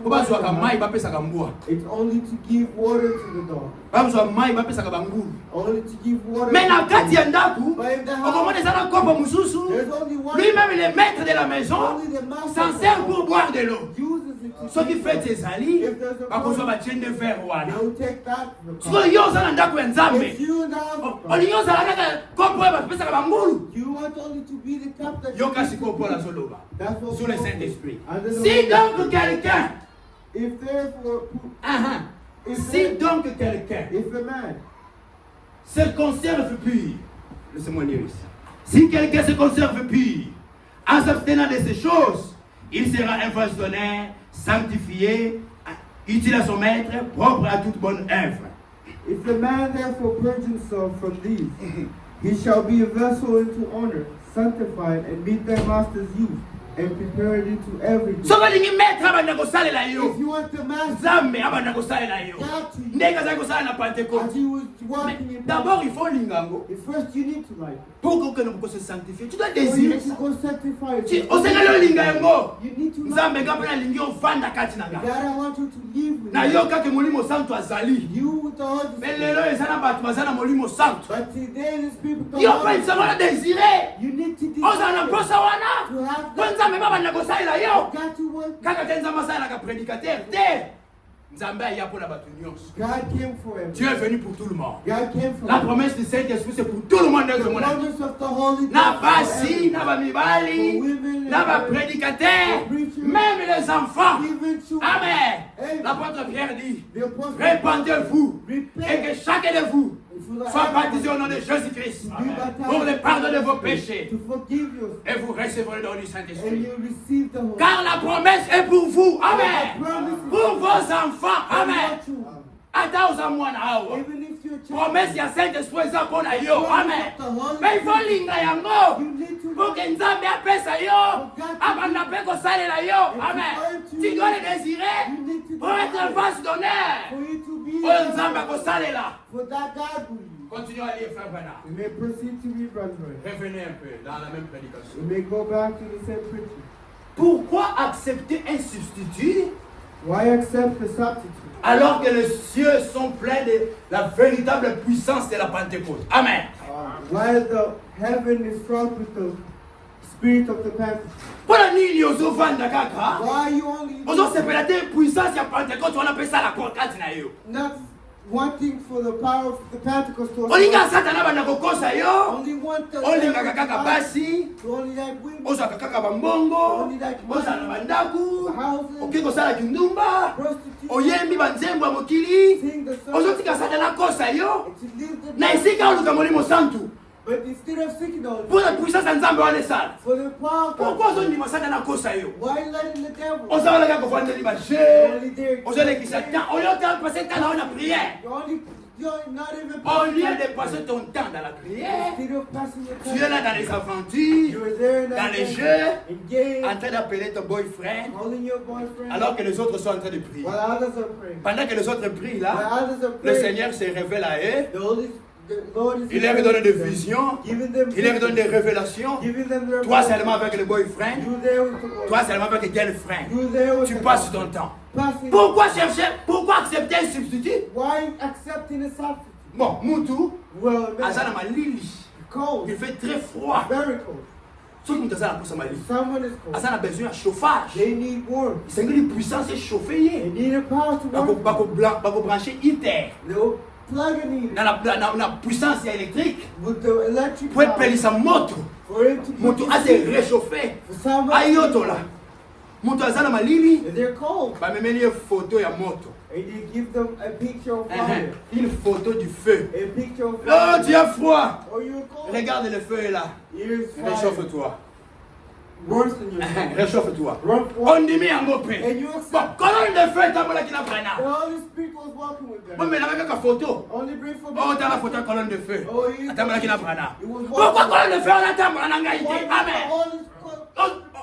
Bazwaka mai bapesaka mbwa. It's only to give water to the dog. Bazwa mai bapesaka bangulu. Only to give water. Mais na kati ya ndako, okomona ezala kopo mususu. Lui-même le maître de la maison s'en sert pour boire de l'eau. Ce qui fait ezali, bakozwa batiende verre wana. Siko yo oza na ndako ya Nzambe. Olingi ozala kaka kopo oyo bapesaka bangulu. Yo kasi kopo la zoloba. Sous le Saint-Esprit. Si donc quelqu'un, si donc quelqu'un se conserve pur, laissez-moi lire ici. Si quelqu'un se conserve pur, en s'abstenant de ces choses, il sera un façonnaire, sanctifié, utile à son maître, propre à toute bonne œuvre. If the man therefore purge himself from these, he shall be a vessel into honor, sanctified, and meet their master's use, and prepared into everything. So balingi maître abanda kosalela yo. If you want the master, Nzambe abanda kosalela yo. Ndenge za kosala na Pentecôte. as he was working in D'abord il faut lingango. first you need to like it. Pour que nous puissions se sanctifier, tu dois For désirer you to ça. go sanctify Tu it. osengelo linga yango. You need to like Nzambe ngapena lingi ofanda kati na it. nga. God, I want you to live with Na me. yo kake molimo santo azali. You with the Holy Mais Spirit. lelo ezana bato bazana molimo santo. But today these people don't Yo want pa it. isama na désirer. You need to Oza na desire posa wana. to have Kwa that. Nzambe baba na kosalela yo. You got to work. Kaka te Nzambe asala ka prédicateur te. Nzambe aya pour la bato nyonso. God came for him. Dieu est venu pour tout le monde. God came for La him. promesse du Saint-Esprit c'est pour tout le monde dans The ce monde. promise of the Holy Na Ghost basi, for na bamibali, women, na ba prédicateurs, même les enfants. even children. Amen. Amen. L'apôtre Pierre dit, The apostle répandez-vous Repent. et que chacun de vous For the soit baptisé au nom de Jésus-Christ pour le pardon de vos péchés to forgive you, et vous recevrez le don du and Saint-Esprit. you receive the Holy Car la promesse est pour vous. Amen. The promise is Pour vos enfants. Amen. for you. Ata uzamwana hawa. Even if you're a child, Promesse ya Saint-Esprit eza mpona yo. Amen. Mais il faut linga yango. you need to Pour que Nzambe apesa yo, abanda pe kosalela yo. Amen. Tu dois le désirer pour être face d'honneur. for you to be Oyo Nzambe akosalela. for that God will use. Continuons à lire, frère Bernard. We may proceed to read, brethren. Revenez un peu dans la même prédication. We may go back to the same preaching. Pourquoi accepter un substitut Why accept the substitute alors que les cieux sont pleins de la véritable puissance de la Pentecôte? Amen. while the heaven is fraught with the spirit of the Pentecost? Mpona nini ozovanda kaka Why you only ozosepela te puissance ya Pentecôte wana mpe esalaka kati na yo? not wanting for the power of the Pentecost to Olinga satana banda kokosa yo, only want the olingaka kaka basi, to only like women, ozwaka kaka bambongo, ozala na bandaku, oke kosala kindumba, prostitutes, oyembi banzembo ya mokili, sing the song, ozotika satana kosa yo, and to live the na esika oluka molimo santu, but instead of seeking the Holy mpo na puissance ya Nzambe wana esala. for the power of Pourquoi ozondima satana kosa yo? why letting the devil Ozalaka kovandeli baje, only there ozolekisa temps, au lieu de passer temps dans la prière, you're not even au lieu de passer ton temps dans la prière, instead of passing your tu es là dans les aventures, you're there in dans that les day, jeux, engaged, en train d'appeler ton boyfriend, calling your boyfriend alors que les autres sont en train de prier. while others are praying. Pendant que les autres prient While là, others are le praying, Seigneur se révèle à eux, the Lord is il leur donne des giving them- visions, giving them il leur visions, donne des révélations. giving them their Toi visions. seulement avec le boyfriend, You there with the boyfriend. toi seulement avec le girlfriend, You there with tu the passes boyfriend. ton temps. Passing. Pourquoi chercher, pourquoi accepter un substitut? Why accepting a substitute? Bon, Moutou, Well, man, Azana Malili, cold, il fait très froid. very cold. Ceux qui nous ont pour Mali, Someone is cold. Azana a besoin de chauffage. They need warmth. C'est une puissance They chauffée. need a power to warm. Bako brancher ITER. They'll plug it in dans la puissance électrique with the electric pour power pelisa moto for it to moto be ase réchauffer for somebody ayoto la moto aza na malili and they're cold. bamemeli ye photo ya moto And you give them a picture of fire. une photo du feu. A picture of Oh, fire. tu as froid. Oh, you're cold. Regarde, le feu est là. Here's fire. Réchauffe-toi. Worse than yourself. Réchauffe-toi. Run On dit mais en mopé. And you Bon, accept. colonne de feu tambola qui n'a pas The Holy Spirit was walking with them. bon, mais là, avec la photo. Only bring for Oh, t'as la photo de colonne de feu. Oh, you- Tambola qui n'a pas It was pourquoi walking. colonne de feu on attend mon Why angaïté? the Amen. Holy Spirit-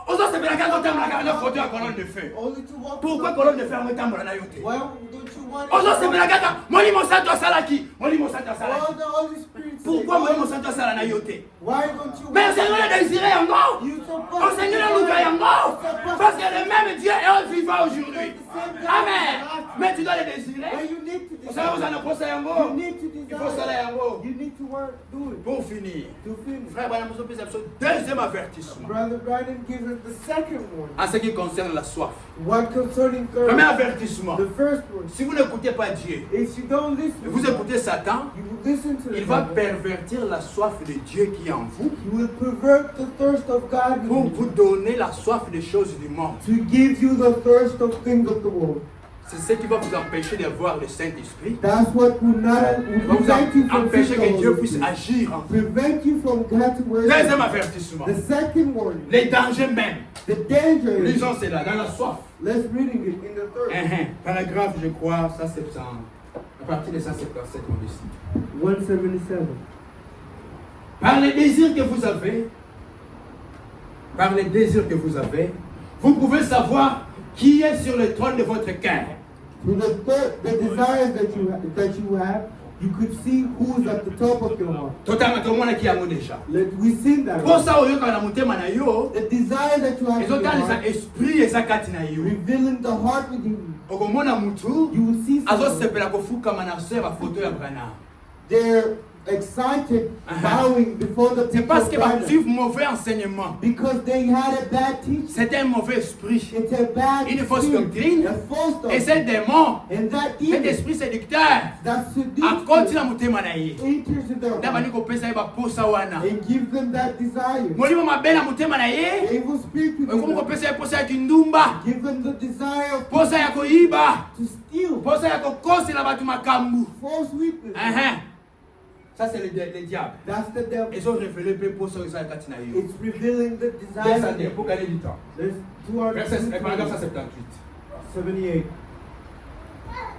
Aux autres, c'est bien quand on t'aime la photo à colonne de feu. Only to walk. Pourquoi colonne de feu on t'aime la yoté? Why don't you want Aux autres, c'est bien quand Moli Monsanto Salaki. Moli Monsanto All Salaki. the Holy Spirit. Pourquoi Moli Monsanto Salaki yoté? Why don't you Mais le Seigneur le désiré encore. You Au Seigneur le Louka encore. Parce que le même Dieu est vivant aujourd'hui. Amen. Mais tu dois le désirer. Well, you need to Au Seigneur, vous en avez pensé You encore. need to Il faut ça desire. là. You need to work. Do it. Pour finir. To finish. Frère Branham, nous avons deuxième avertissement. Brother Brandon gives us the second one. En ce qui concerne la soif. What concerning thirst? Premier avertissement. The first one. Si vous n'écoutez pas Dieu, If you don't listen, et vous écoutez Satan, you will listen to il the va devil. pervertir la soif de Dieu qui est en vous You will pervert the thirst of God pour in vous you, donner la soif des choses du monde. to give you the thirst of things of the world. C'est ce qui va vous empêcher de voir le Saint-Esprit. That's what will not will Va vous prevent you from empêcher seeing que the Dieu Holy puisse Spirit. agir en vous. Prevent you from God to work. Deuxième avertissement. The second warning, Les dangers même. the danger is, Lisons cela dans la soif. let's reading it in the third. Paragraphe, je crois, 170. À partir de 177, on dit ici. 177. Par les désirs que vous avez, vous pouvez savoir qui est sur le trône de votre cœur. Through the desires that you have, you could see who's at the top of your heart. Totalement, tout le monde qui a mot déjà. We've seen that. Pour ça, au lieu qu'on a monté na yo, The desire that you have ils in ont your dans heart, les esprits et sa kati na yo. revealing the heart within you. Okomona mutu, You will see azo something. sepela kofuka manase ba photo ya Branham. They're excited, bowing before the C'est people parce of que God va suivre mauvais enseignement. because they had a bad teaching. C'était un mauvais esprit. It's a bad Une fausse spirit, doctrine. a false Et doctrine. c'est démon, And that cet demon, esprit séducteur, that akoti seduces na motema na ye. enters in their Ndaba heart niko pesa ye ba posa wana. and gives them that desire. Molimo mabe na motema na ye. Evil spirit within Okomo them, kopesa ye posa ya kindumba. give them the desire of Posa ya koiba. to steal, Posa ya kokosela batu makambu. false witness. Ça c'est le diable. That's the devil. Ils ont révélé peu posa ya kati na yo. It's revealing the Descendez desire. pour gagner du temps. There's Paragraphe 278. 178.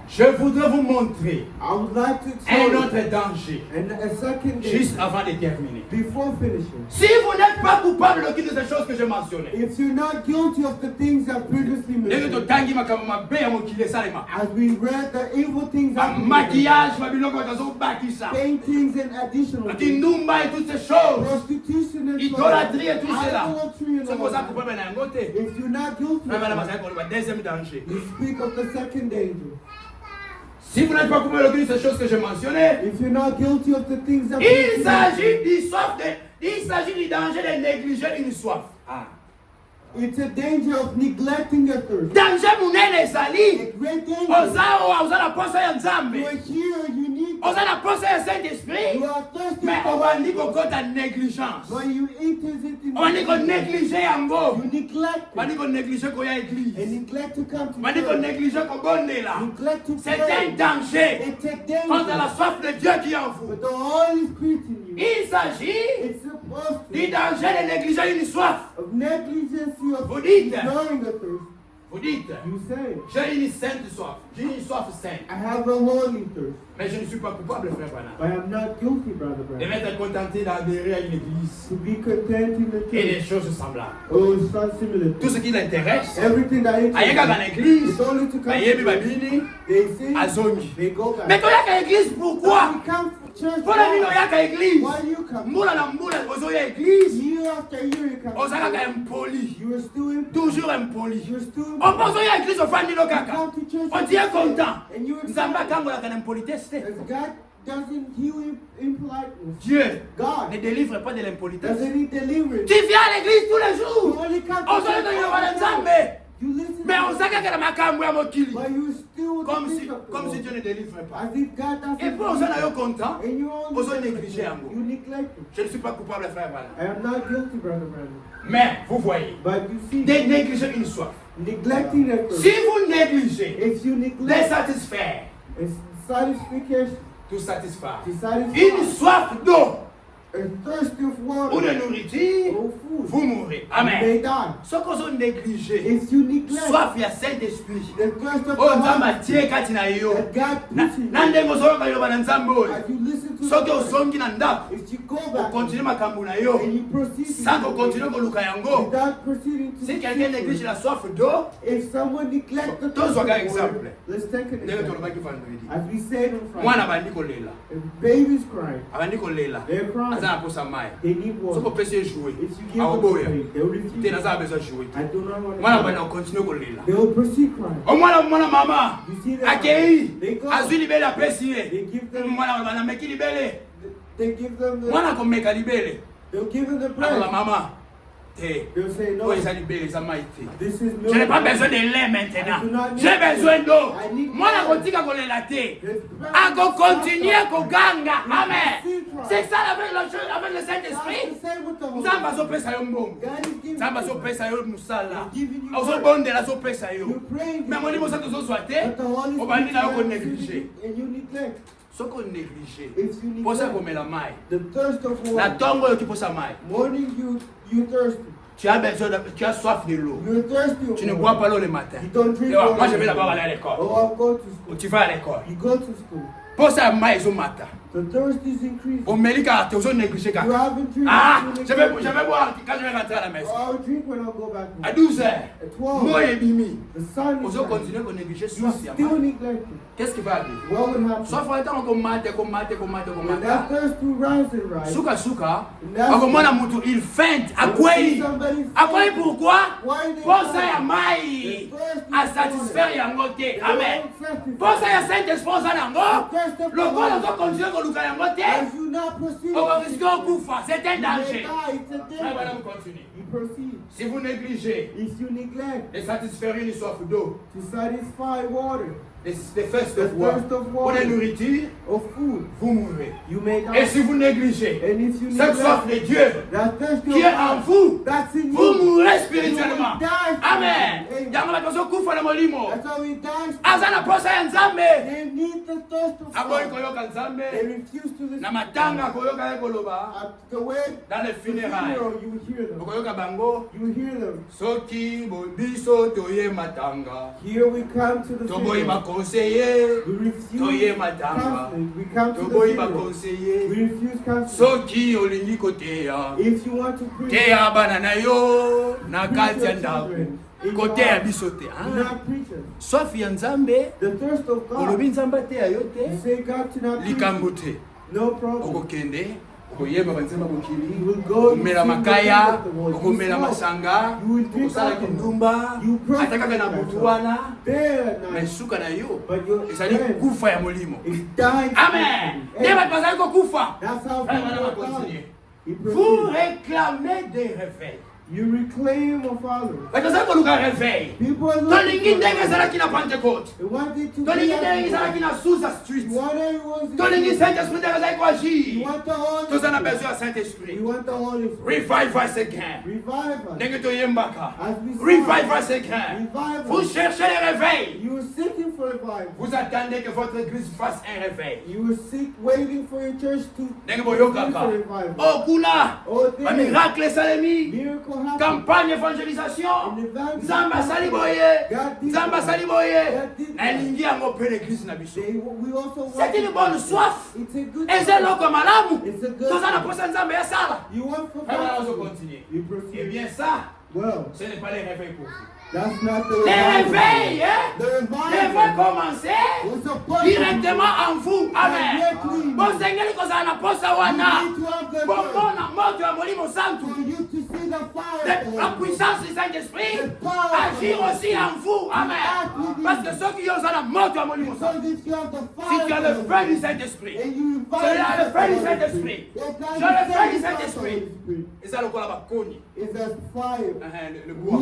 Je voudrais vous montrer I would like to un tell you, autre danger, and a second day, juste avant de terminer. before finishing. Si vous n'êtes pas coupable de toutes ces choses que j'ai mentionnées, If you're not guilty of the things I've previously ndenge mentioned, totangi makambo mabe ya mokili esalema, as we read the evil things I've mentioned, maquillage, mabiloko bazobakisa, paintings and additional things, kindumba et toutes ces choses, prostitution and idolâtrie et tout cela, idolatry and c'est all pour ça that. que coupable na yango te. If you're not guilty, Frère, madame, of azali koloba deuxième danger. it, you speak of the second danger. Si vous n'êtes pas coupable de toutes ces choses que j'ai mentionnées, If you're not guilty of the things I've il mentioned, s'agit du danger de négliger une soif. it's a danger of neglecting your thirst. Danger munene ezali. A great danger. Oza na posa ya You Nzambe. are here, you need, Oza na posa ya Saint-Esprit. you are thirsty Mais for obandi God, kokota négligence. but you enters it in Obandi konéglige yango. you neglect Obandi it, konéglige koya and église. neglect to come to Obandi church, konéglige kobondela. neglect to C'est un pray. danger It's a contre la danger. soif de Dieu qui est en vous. But the Holy Spirit in you, Il s'agit it's supposed du to danger de négliger une soif. of negligence of Vous dites, ignoring the thirst. vous dites, You say, j'ai une sainte soif. J'ai une soif sainte. I have a holy thirst, Mais je ne suis pas coupable, frère Branham. but I'm not guilty, brother De Branham. m'être contenté d'adhérer à une église To be content in the et des church. choses semblables. Oh, it's not similar. Tout ce qui l'intéresse, Everything that ayeka interests dans l'église, it's only to come ayebi to church. babini, They sing, azongi. they go back. Mais toyaka église pourquoi? We come to church. Mpona nini oyaka église? Why do you come? Mbula na mbula ozoya église, Year after year you come. ozalaka impoli. You are still in. Toujours impoli. You're still. Opo ozoya église ofandi no You kaka. come to church. On tient content. And you're Nzambe akambolaka na impolitesse te. As God doesn't heal impoliteness. Dieu God ne délivre pas de l'impolitesse. doesn't need deliverance. Tu viens à l'église tous les You jours. only come to Ozoya church na all the time. Nzambe. You listen Mais to But you still Comme think si, of the comme si Lord. Dieu ne délivrait pas. As if God doesn't Et puis, on s'en est content. and you only Vous avez négligé un mot. you neglect it. Je ne suis pas coupable, frère Branham. I am not guilty, Brother Brandon. Mais, vous voyez, But you see, négliger une soif. neglecting it Si vous négligez if you les neglect satisfaire, it's satisfaction, tout satisfaire. to satisfy Une soif d'eau a thirsty of ou water de nourriture, or food, vous mourrez. you Amen. may die. Ce que vous négligez, If you neglect soif ya Saint-Esprit. the thirst of Oh, the nzambe Lord atie kati na yo. that God Na puts in na you, ndenge ozoyoka liloba na nzambe oyo. as you listen to Soki the Lord, ozongi na ndako, if you go back okontinue makambo na yo, and you proceed sans to kokontinue koluka yango. without proceeding to Si quelqu'un néglige la soif d'eau, if someone neglects the Tous thirst of regarde water, exemple. let's take an ndenge example. tolobaki vendredi. As we said on Mwana Friday, abandi kolela. if baby's crying, Abandi kolela. they're crying, Aza na posa mai. they need Soki water. opesi ye jouer, If you give them akoboya. food, they'll Te refuse. naza besoin jouer. I do not want Mwana to. abandi akontinue kolela. They will proceed crying. Omwana mama You see them. akei They go. azwi libele apesi ye. They give them. Mwana banameki libele. They give them the. Mwana akomeka libele. They'll give them the Akoba bread. mama. Te. They'll say no. Oyo eza libele eza mai te. This is milk. Je n'ai pas besoin de lait maintenant. J'ai besoin d'eau. Mwana akotika kolela te. Akokontinue koganga. Amen. C'est ça avec le Saint-Esprit. Nzambe azopesa yo mbongo. Nzambe azopesa yo musala. Ozobondela azopesa yo. Mais molimo santo ozozwa te. Obandi na yo konéglige. Soki onéglige, posa komela mai. The thirst of Na water. ntongo oyo toposa mai. Morning you thirsty. Tu as besoin tu as soif de l'eau. You're thirsty. Tu ne bois pas l'eau le matin. You don't drink Et voilà, water. moi je vais d'abord aller à l'école. Oh, I'll go to school. Tu vas à l'école. You go to school. Posa mai ezomata. The thirst is increasing. Omeli kaka te ozonéglige You kaka. haven't drinking. Ah, je vais boire quand je vais rentrer à la maison. I'll drink when I'll go back À home. 12 heures, At 12, moi et Mimi, the sun is ozo shining. continuer à négliger You soif ya still mai. neglecting. Qu'est-ce qui va arriver? What would happen? Soif en étant qu'on mate. When that thirst will rise and rise, Suka, akomona mutu il feinte akwei. Akwei pourquoi? Posa ya mai a satisfaire yango te. Amen. Posa ya Saint-Esprit oza nango. Lokola ozo continuer koluka yango te. as you not proceed, Okorisque okufa. C'est un you may danger. die. It's a Frère, voilà, danger. on continue. You proceed. Si vous négligez If you neglect de satisfaire une soif d'eau, to satisfy water de thirst The of water, thirst of pour water. la nourriture, or food, vous mourrez. you may Et die. si vous négligez And if you cette soif neglect de Dieu that thirst qui est en vous, that's in vous you, mourrez spirituellement. You will die Amen. spiritually. Yango bato bazokufa na molimo. That's how we die. Aza na posa ya Nzambe. They need the thirst of Aboyi God. koyoka They Nzambe. refuse to listen. Na matanga koyoka ye koloba. At the way Dans les the funérailles. funeral, you hear them. Okoyoka bango. You hear them. Soki biso toye matanga. Here we come to the Toboyi funeral. bakonseye. We refuse Toye matanga. counseling. We come to the Toboyi funeral. bakonseye. We refuse counseling. Soki olingi koteya. If you want to preach, Teya bana na yo na preach kati ya your ndako. children in your Koteya house. biso te. You're not preachers. Soif ya Nzambe. The thirst of God. Olobi Nzambe ateya yo You te. say God to not preach. Likambo te. No problem. Okokende. Okoyeba banzemba You mokili. will go to Okomela sing the makaya. praise of the Lord. You Okomela smoke. masanga. You will drink Okosala alcohol. kindumba. You prostitute Ata kaka na yourself. butu wana. Day and Mais night. suka na yo. But your Ezali friend kufa ya molimo. is dying. Amen. Hey, Nde bato bazali kokufa. that's how Frère, madame, people continue. die. He Vous proceeds. réclamez des réveils. You reclaim a father. Bato bazali koluka réveil. People are Tolingi looking ndenge for ezalaki na Pentecôte. They wanted to Tolingi be ndenge ezalaki na Susa You Street. want everyone's Tolingi Saint-Esprit ndenge ezalaki You koagir. want the Holy Toza na Spirit. besoin ya Saint-Esprit. You want the Holy Spirit. Revive us again. Revive us. Ndenge toyembaka. As we Revive sing, us again. revive Vous us. cherchez le réveil. You are seeking for revival. Vous attendez que votre église fasse un réveil. You are waiting for your church to Ndenge for boyokaka. revival. Oh kuna. Oh, Ba there. miracle esalemi. Miracle happens. Campagne d'évangélisation. Nzambe asali boye. Nzambe asali boye. Na elingi yango mpe l'église na biso. We also C'est une bonne soif. It's a good Eza eloko malamu. It's a good Toza na posa Nzambe yasala. You want for Frère, on va God. continuer. You Eh proceed. bien ça, Well, ce n'est pas les réveils pour vous. that's not the Les revival. réveils, hein, The devraient revival commencer was supposed directement en vous. Amen. directly. Bosengeli kozala na posa wana. You need to have the Bomona moto ya molimo santu. for you to see the fire. of the La Holy puissance du Saint-Esprit The power of agir the Holy aussi en vous. Amen. Parce que ceux qui ont la moto ya molimo Because santu. if you have the Si fire tu as of le the feu Holy du Saint-Esprit, and you invite celui-là a le feu du the Holy Saint-Esprit. Spirit, that Je God le is feu du the Saint-Esprit. Holy Spirit. Et ça, le quoi là-bas, connu. Is that fire. Le bois.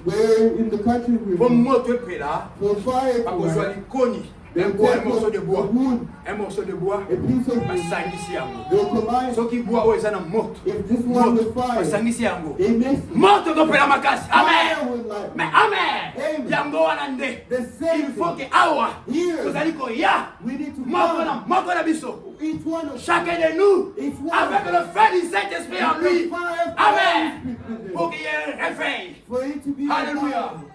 Where in the country we Pour live, moto est là, for fire pas to besoin light, de cogner. they Un take morceau de a bois. wood, Un morceau de bois. a piece of Ma wood, sangi yango. they'll combine. Ceux qui boivent, ils ont moto. If this one with Ma fire, sangi yango. they mix Moto kopela makasi. fire Amen. with light. Mais amen. Amen. Yango wana nde. The same Il faut thing. que awa. Here, Tozali koya. we need to Moko na biso. each one of Chacun de nous, each one avec le feu du Saint-Esprit en lui. the fire of Amen. God Pour qu'il y ait un réveil. for it to be Alléluia. revived.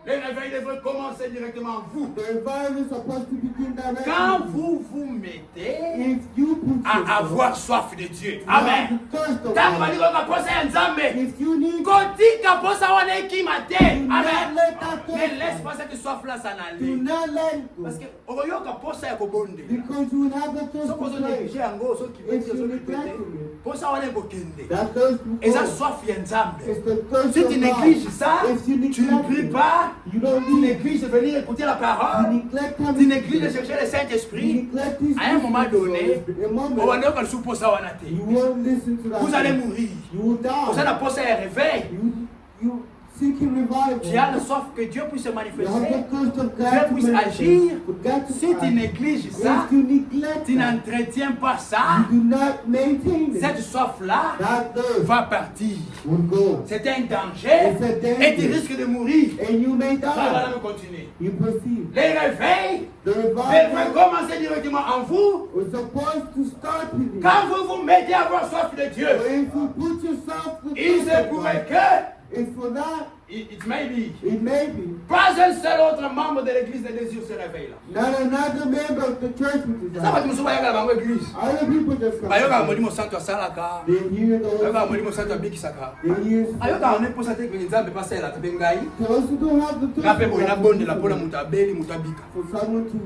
Le réveil devrait commencer directement en vous. The revival is supposed to begin directly. Quand vous vous mettez If you put à yourself avoir soif de Dieu. you have Amen. the thirst of Tangu God, maliko kaposa ya nzambe. if you need Kotika posa wana ekima te. do not Amen. let that Mais laisse thirst pas cette soif là s'en do aller. not let it Parce go. que oyoka posa ya kobonde. Because you will have the thirst Soko to zo pray. néglige yango, so If kipeti, you so neglect kipeti. it, Posa wana ekokende. that thirst will Eza go. soif ya nzambe. It's the thirst Si of tu God. négliges ça, If you tu ne neglect pries it, pas, you don't tu need négliges de venir écouter la you parole, neglect tu having négliges de chercher le Saint-Esprit. you neglect this À un moment donné, a moment, owandoka lisupu posa wana te. you won't listen to that. Vous allez mourir. You will Vous allez die. posa ya réveil. You seeking revival. Tu as le soif que Dieu puisse se You have manifester. the thirst of Dieu God to puisse manifest. agir. For God to Si tu act. négliges ça, If you neglect tu that, n'entretiens pas ça, you do not maintain cette it, soif-là that thirst va partir. will go. C'est un danger It's a danger. et tu risques de mourir. And you may Ça va die. nous continuer. You perceive. Les réveils The devraient revival commencer directement en vous. was supposed to start with you. Quand vous vous mettez à avoir soif de Dieu, So if you put yourself with il thirst se of pourrait God, que, if for that, it may be, it may be pas un seul autre membre de l'église ne désire ce réveil-là. not another member of the church which is Ça va out. te moussoua yaka la bango église. Other people just come. Ayoka molimo santo asalaka. They hear the Ayoka Lord. molimo santo abikisaka. They hear. Ayoka ne posa te kwenye nzambe pasela te bengai. They also don't have the thirst Kape of boyina God bondela pona mutu abeli mutu abika. for someone to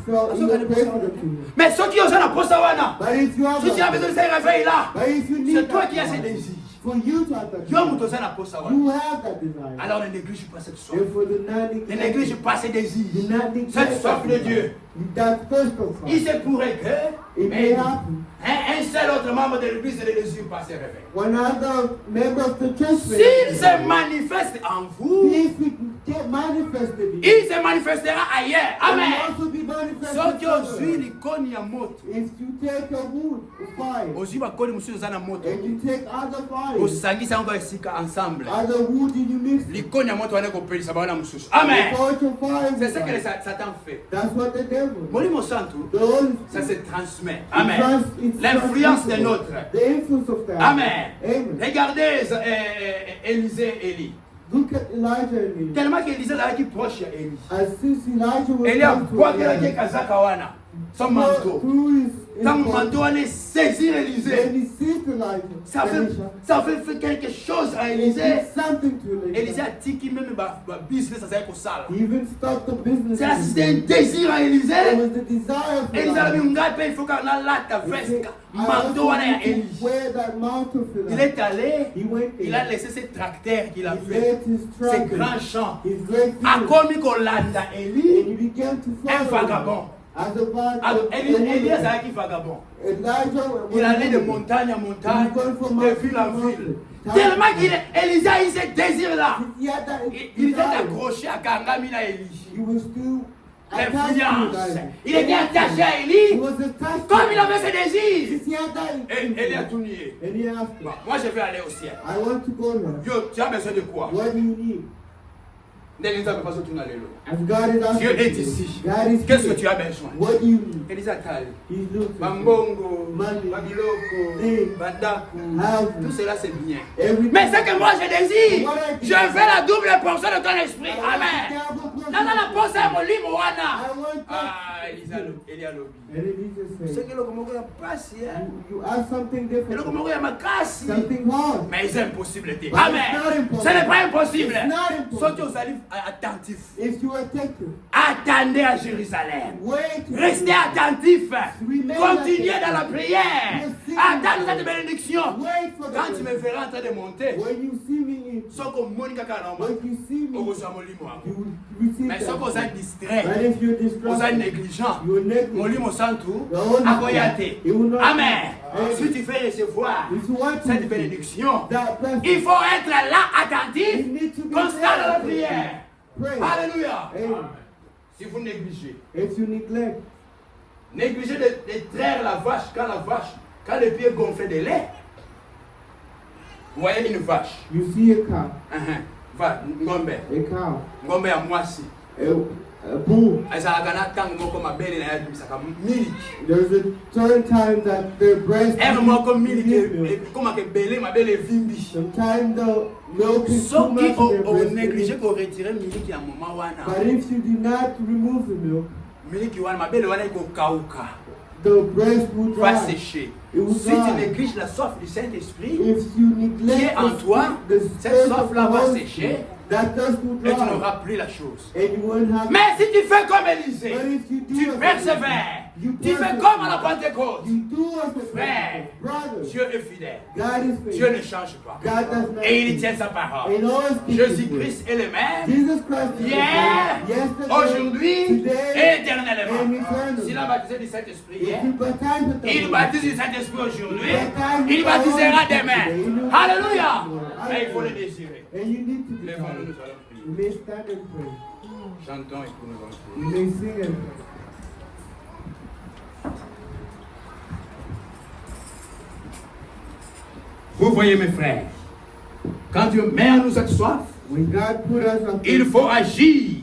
feel you know, pray for them to you. Mais ceux qui osent na posa wana, But if you have si tu as that, besoin de ce réveil-là, but if you need c'est toi that qui as ces desire, désirs. for you to have that Yo desire, mutu oza na posa wana. you have that desire. Alors ne néglige pas cette soif. And for the not Ne néglige pas ces do désirs. not neglect Cette soif that de desire. Dieu. That thirst of Il God. se pourrait que It may happen. un seul autre membre de l'église ne désire pas ce réveil. One other member of the church S'il se manifeste en vous, if it get manifested in you, il se manifestera ailleurs. it will Amen. also be manifested Soki ozwi somewhere. likoni ya moto, If you take a wood, a fire, ozwi bakoni mosusu eza na moto, and you take other fire, osangisa yango esika ensemble, other wood, and you mix it, likoni ya moto wana ekopelisa bana mosusu. Amen. you torch of fire C'est with ce que le fire. Satan fait. That's what the devil does. Molimo santo, The Holy ça Spirit. se transmet. It Amen. it's L'influence des transmissible. nôtres. The influence of that. Amen. Amen. Regardez Élisée et Élie. Look at Elijah and Elisha. Tellement qu'Élisée ezalaki proche ya Élie. As since Elijah was Élie close to abwakelaki Elijah, kazaka wana, son manteau. through his Ntango manteau wana esaisir when Élisée, he sees Elijah, ça fait quelque chose à it Élisée. did something to Élisée Elijah. atiki même ba business azali kosala. He even stopped the business. C'était un désir à It Élisée. was the desire for Élisée alobi Elijah. ngai mpe il faut kaka nalata He veste said, I manteau also wana ya need to Élie. wear that mantle for Il that. est allé, He went il a there. laissé ses tracteurs qu'il a He fait, left his ses truck, grands champs. his great field, Akomi kolanda and Élie, he began to un follow vagabond. him. As a vagabond. Alors Élie azalaki vagabond. Elijah Il allait de was montagne en montagne, He was from de ville en mountain to ville. mountain. Tellement qu'Élisée a eu ce désir-là. He had that Il était desire. accroché à Gangami na Élie. He was still attached to L'influence. Elijah. Il était attaché à He Élie was attached comme to il avait ses désirs. Since he had that Et Élie a tout nié. and he asked, Bon, moi je vais aller au ciel. I want to go there. Yo, tu as besoin de quoi? What do you need? Ndenge nzambe pas surtout nalelo. As God is asking Dieu est you, ici. God is Qu'est-ce que here. tu as besoin? What do you need? Élie atali. He's looking. Bambongo, Money. babiloko, Things. bandaku, Houses. tout cela c'est bien. Everything. Mais ce que moi je désire, What I je veux la double portion de ton esprit. Amen. Nana la portion ya molimo wana. I want that. Ah, Élie alobi. And then he just C'est said, que eloko moko ya pasi, hein. you ask something Eloko different. moko ya makasi. Something hard. Mais c'est impossible. But Amen. it's not impossible. Ce n'est pas impossible. It's not impossible. Soki ozali attentif. If you are attentive, Attendez à Jérusalem. wait. Restez attentif. Remain Continuez attentive. dans la prière. Receive Attendez it. cette bénédiction. Wait for Quand tu me the verras en train de monter, when you see me in, soko moni kaka na when you see me, okozwa molimo wako. you will receive Mais soko oza that. distrait, But if you're oza distracted, négligent, you're negligent. molimo santu The Holy akoya Spirit, te. He will not. Amen. Si tu veux recevoir If you want to cette receive bénédiction, that blessing, il faut être là, you attentif, need to be constant dans la there. prière. Pray. Alléluia. Amen. Si vous négligez, If you neglect, négligez de traire la vache, quand le pied gonfle de lait, vous voyez une vache, you see a cow, ngombe, ngombe ya mwasi. a bull. Ezalaka tango moko mabele na yabimisaka miliki. There's a certain time that their breast Moko give miliki milk. komaka ebele mabele evimbi. Sometimes the milk is too Soki much in their o breast. néglige ko retirer miliki ya mama wana. But if you do not remove the milk, Miliki wana mabele wana iko kauka. the breast will Va dry. sécher. It will Si tu dry. négliges la soif du Saint-Esprit, If you qui est neglect en toi, the cette spirit of soif-là the va Holy sécher Spirit, that thirst will et tu dry. n'auras plus la chose. And you won't have. Mais si tu fais comme Élisée, But if you do tu as persévères, you tu fais persevere, comme à la Pentecôte. you do as a Frère, brother. Dieu est fidèle. God is Dieu faithful. ne change pas. God does not Et il change. tient sa parole. And always keep his word. Jésus-Christ est le même. Jesus Christ is the Hier, same yesterday, aujourd'hui today, et éternellement. and eternally. S'il a baptisé du Saint-Esprit If hier, you baptize with the il Holy baptise du Saint-Esprit aujourd'hui, Baptize il with the baptisera Holy demain. Spirit. Alléluia. Hallelujah. Mais il faut le désirer. And you need to be Lèvons-nous, nous tired. allons prier. You may stand and pray. Chantons et nous allons prier. You may sing and pray. Vous voyez mes frères, quand Dieu met en nous cette soif, When God put us on il faut agir.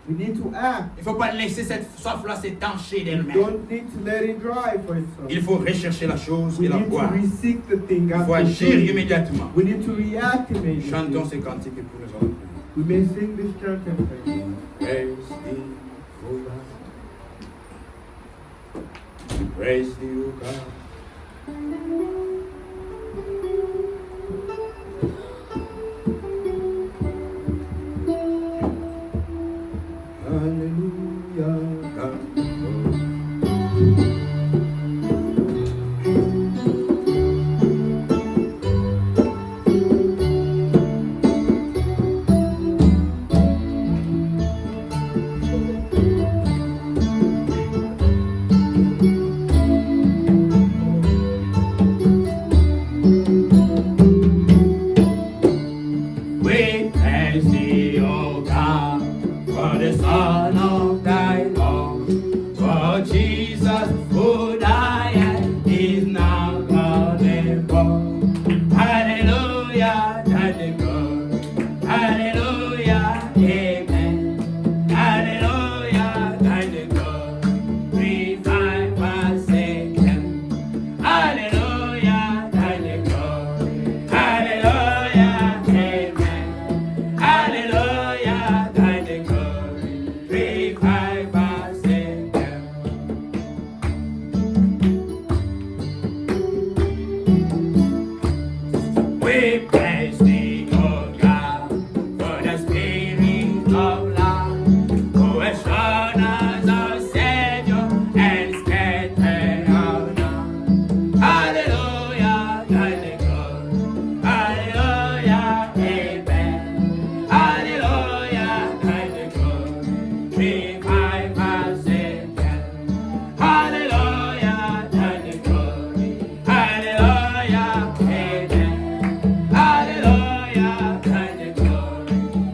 we need to act. Il ne faut pas laisser cette soif-là s'étancher We d'elle-même. don't need to let it dry for itself. Il faut rechercher la chose We et la need to voir. re-seek the thing Il faut God agir has immédiatement. We need to react immediately. Chantons ces cantiques et puis nous allons prier. We may sing this chant and pray. Praise thee, O God. We praise thee, O God. Hallelujah, God. We praise thee, O God, for the Son of thy love. For Jesus who died is now God above. Hallelujah, thy God. Hallelujah, amen. Hallelujah, thy God. Revive us again. Hallelujah, thy God. Hallelujah, amen. Hallelujah, thy God. Revive us again. We praise thee, O God, for the Spirit of love, who has shown us our Savior and scattered our love. Hallelujah, thy God. Hallelujah, amen. Hallelujah, thy God. Revive us again. Hallelujah, thy God. Hallelujah, amen. Hallelujah, thy God.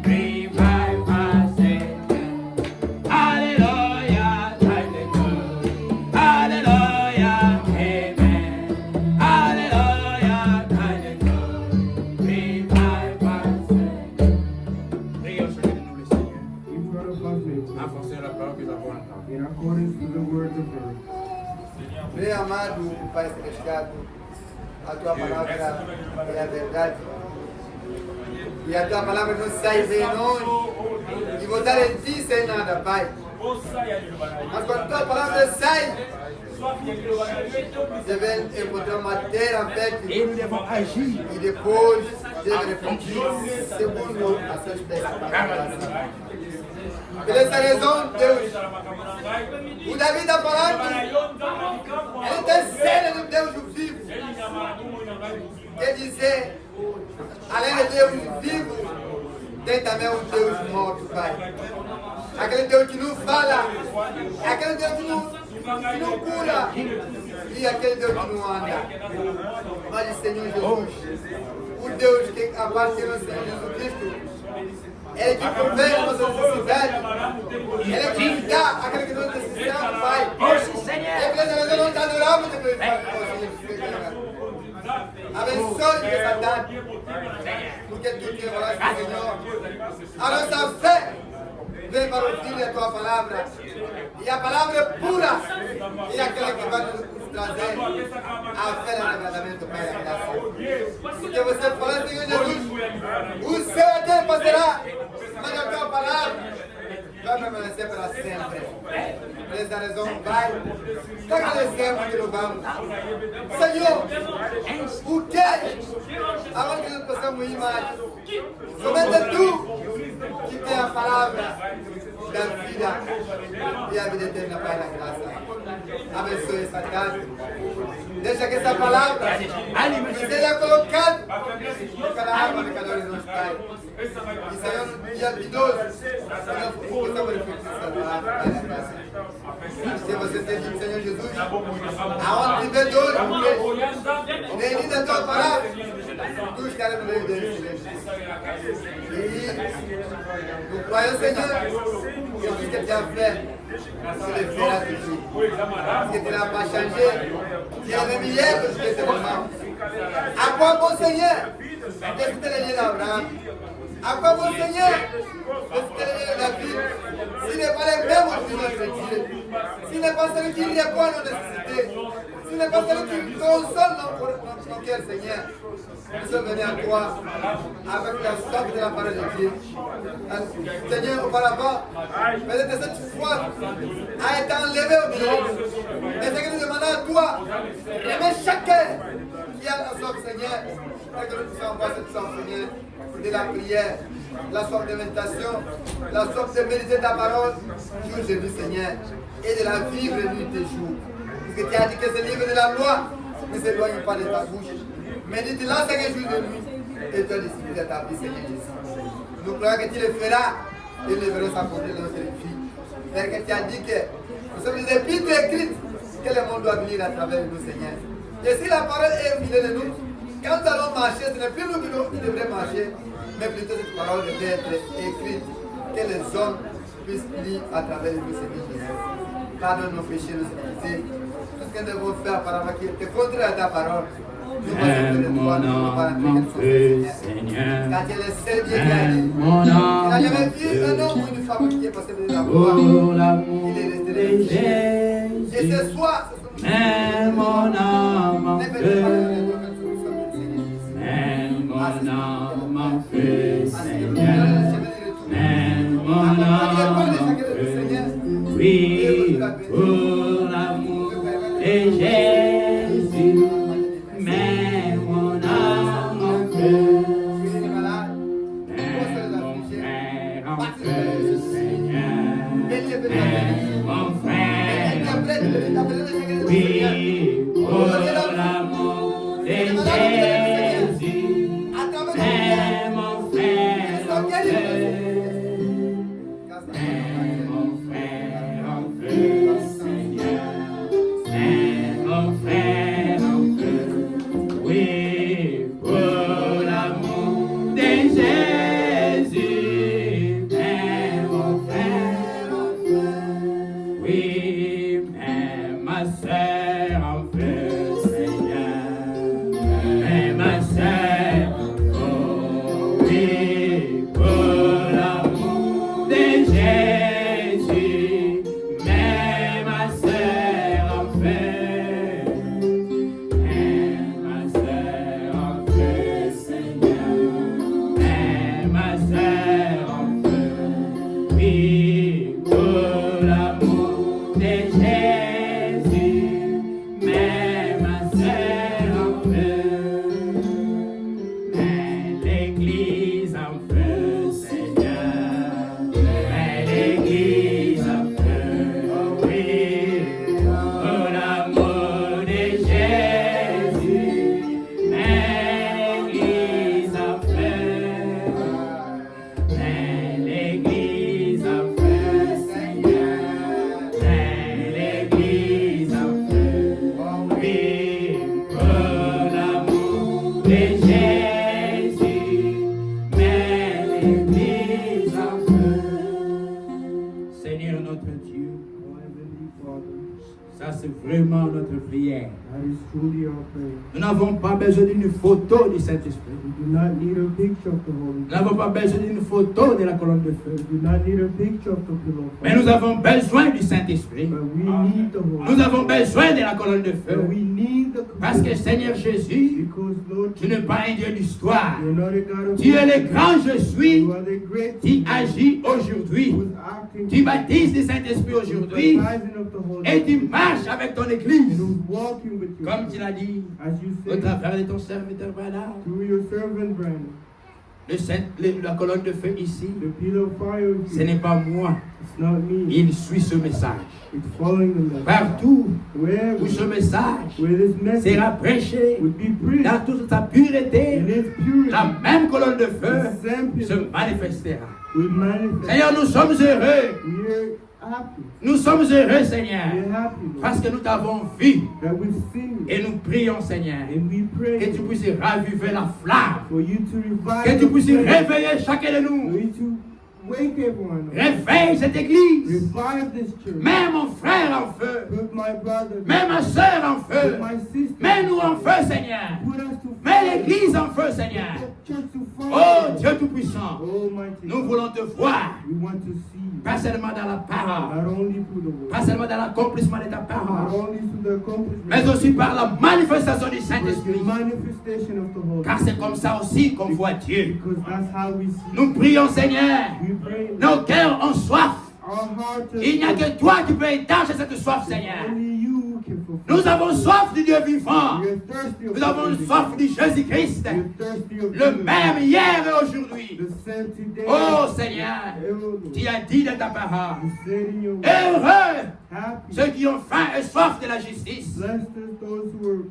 Revive us again. Hallelujah, thy God. Hallelujah, amen. Hallelujah, thy God. Revive us again. Prions sur nous, le Seigneur. In front of us, may pray. En fonction de la parole que nous avons entendue. In accordance to the words of God. Meu amado Pai Celestial, a tua palavra é a verdade. E a tua palavra não sai de nós. E voltar em ti sem nada, Pai. Mas quando a tua palavra sai, devemos encontrar uma terra fértil. Et nous devons agir. E depois deve refletir segundo as suas palavras. Por essa razão, Deus, o Davi está falando, ele tem sede do Deus vivo. Quer dizer, além de Deus vivo, tem também um Deus morto, Pai. Aquele Deus que não fala, aquele Deus que não cura, e aquele Deus que não anda. Mas o Senhor Jesus, o Deus que apareceu no Senhor Jesus Cristo, Ele que provê a nossa necessidade, Ele que dá aquele que não necessitamos, Pai. A igreja não está adorando, abençoe essa data, porque tu te falaste, Senhor. A nossa fé vem para ouvir a tua palavra, e a palavra é pura, e aquela que vai nos trazer a fé no agradamento, Pai, da graça. Porque você falou, Senhor Jesus, o céu até passará, mas a tua palavra vai permanecer para sempre. Por essa razão, Pai, te agradecemos e te louvamos. Senhor, o que? Aonde nós possamos ir mais? Somente tu que tem a palavra da vida e a vida eterna, Pai, na graça. Abençoe essa casa. Deixa que essa palavra seja colocada em cada alma de cada um de nós, Pai. E Senhor, no dia de hoje, nós possamos refletir essa palavra, Pai, na graça. Se você tem dito, Senhor Jesus, aonde vê dor, nem da tua palavra, tu estarás no meio deles, Senhor Jesus. E nous croyons, Seigneur, que tout ce que tu as fait, tu le feras toujours. Ce que tu n'as pas changé, tu es le même hier que tu étais moment. À quoi bon, Seigneur, d'écouter les liens d'Abraham? À quoi bon, Seigneur, d'écouter les liens de David? S'il n'est pas les mêmes aujourd'hui, notre Dieu. S'il n'est pas celui qui répond à nos nécessités. S'il n'est pas celui qui console nos cœurs, Seigneur. Nous sommes venus à toi avec la soif de la parole de Dieu. Seigneur, auparavant, peut-être cette foi a été enlevée au milieu. Mais ce que nous demandons à toi, aimer chacun qui a la soif, Seigneur, et que nous puissions avoir cette soif, Seigneur, de la prière, la soif de méditation, la soif de méditer ta parole, jour et nuit, Seigneur, et de la vivre nuit et jour. Parce que tu as dit que ce livre de la loi ne s'éloigne pas de ta bouche. Médite-la chaque jour de nuit et tu as décidé d'établir, Seigneur Jésus. Nous croyons que tu le feras et nous verrons s'accomplir dans notre vie. Père, que tu as dit que nous sommes des épîtres écrites que le monde doit venir à travers nous, Seigneur. Et si la parole est au milieu de nous, quand nous allons marcher, ce n'est plus nous qui devrions marcher, mais plutôt cette parole devrait être écrite, que les hommes puissent lire à travers nous, Seigneur Jésus. Pardonne nos péchés, nos iniquités, tout ce que nous devons faire par rapport qui est contraire à ta parole. Mon âme, Seigneur, car tu es le seul bien qui a dit. Il n'a jamais vu un homme ou une femme qui est passé de la voie. Il est resté de Jésus. Et ce soir, mon âme, ne fais pas de mon âme, Seigneur, mon âme, oui, pour l'amour de Jésus. Mais mon âme en feu, mais mon frère en feu, Seigneur, mais mon frère, oui, pour l'amour de Jésus, mais mon frère en feu, mais mon frère en feu, Seigneur, mais mon frère en feu. Oui, pour l'amour de Jésus, mais mon frère en feu. Oui, mais ma sœur en feu, Seigneur, mais ma sœur en feu. Oui, pour l'amour de Jésus, mais ma sœur en feu. Oui, pour l'amour de Jésus, mais ma sœur en feu, mais l'église en feu, Seigneur, mais l'église en feu, oui, pour l'amour de Jésus, mais l'église en feu, mais l'église en feu, Seigneur, mais l'église en feu, c'est vraiment notre prière. That is truly our prayer. Nous n'avons pas besoin d'une photo du Saint-Esprit. We do not need a picture of the Holy Nous n'avons pas besoin d'une photo de la colonne de feu. We do not need a picture of the pillar of Mais nous avons besoin du Saint-Esprit. But we need the Holy Nous avons besoin de la colonne de feu. But we need the Parce que Seigneur Jésus, because Lord, tu n'es pas un Dieu d'histoire. you're not a God of Tu es le grand je suis You are the great qui agit aujourd'hui. who is acting Tu baptises le Saint-Esprit aujourd'hui baptizing of the Holy et tu marches avec ton église. and who's walking with you. Comme tu l'as dit, As you au say, travers de ton serviteur Branham. through your servant Brandon, La colonne de feu ici, the pillar of fire is ce here. n'est pas moi. It's not me. Il suit ce message. It's following the message. Partout Where où ce message this message sera prêché would be preached dans toute sa pureté, in its purity, la même colonne de feu the same se pillar manifestera. will manifest. Seigneur, nous sommes heureux. We're happy. Nous sommes heureux, Seigneur, We're happy, Lord, parce que nous t'avons vu that we've seen you. et nous prions, Seigneur, And we pray que tu puisses raviver la flamme, for you to revive que tu the puisses flame, réveiller chacun de for nous. you to wake everyone up. Réveille cette église. Revive this church. Mets mon frère en feu. Put my brother, Mets ma soeur en feu. put my sister, Mets-nous en feu, Seigneur. put us to Mets fire. l'église en feu, Seigneur. Put the church to fire. Oh Dieu Tout-Puissant, Almighty nous God, voulons te voir, we want to see you, pas seulement dans la parole, not only through the word, pas seulement dans l'accomplissement de ta not parole, only through the accomplishment, mais aussi par la manifestation du but the Saint-Esprit. manifestation of the Holy Car c'est comme ça aussi qu'on voit Dieu. because that's how we see Nous prions, Seigneur, we pray nos cœurs ont soif. our heart Il n'y a que toi qui peux étancher cette soif, Seigneur. only you can fulfill. Nous avons soif du Dieu vivant. We are thirsty of Nous avons the living soif God. du Jésus-Christ, We are thirsty of le the même hier et aujourd'hui. the same today. Oh Seigneur, Ever, tu as dit dans ta parole, you said in your word, heureux happy, ceux qui ont faim et soif de la justice. blessed are those who are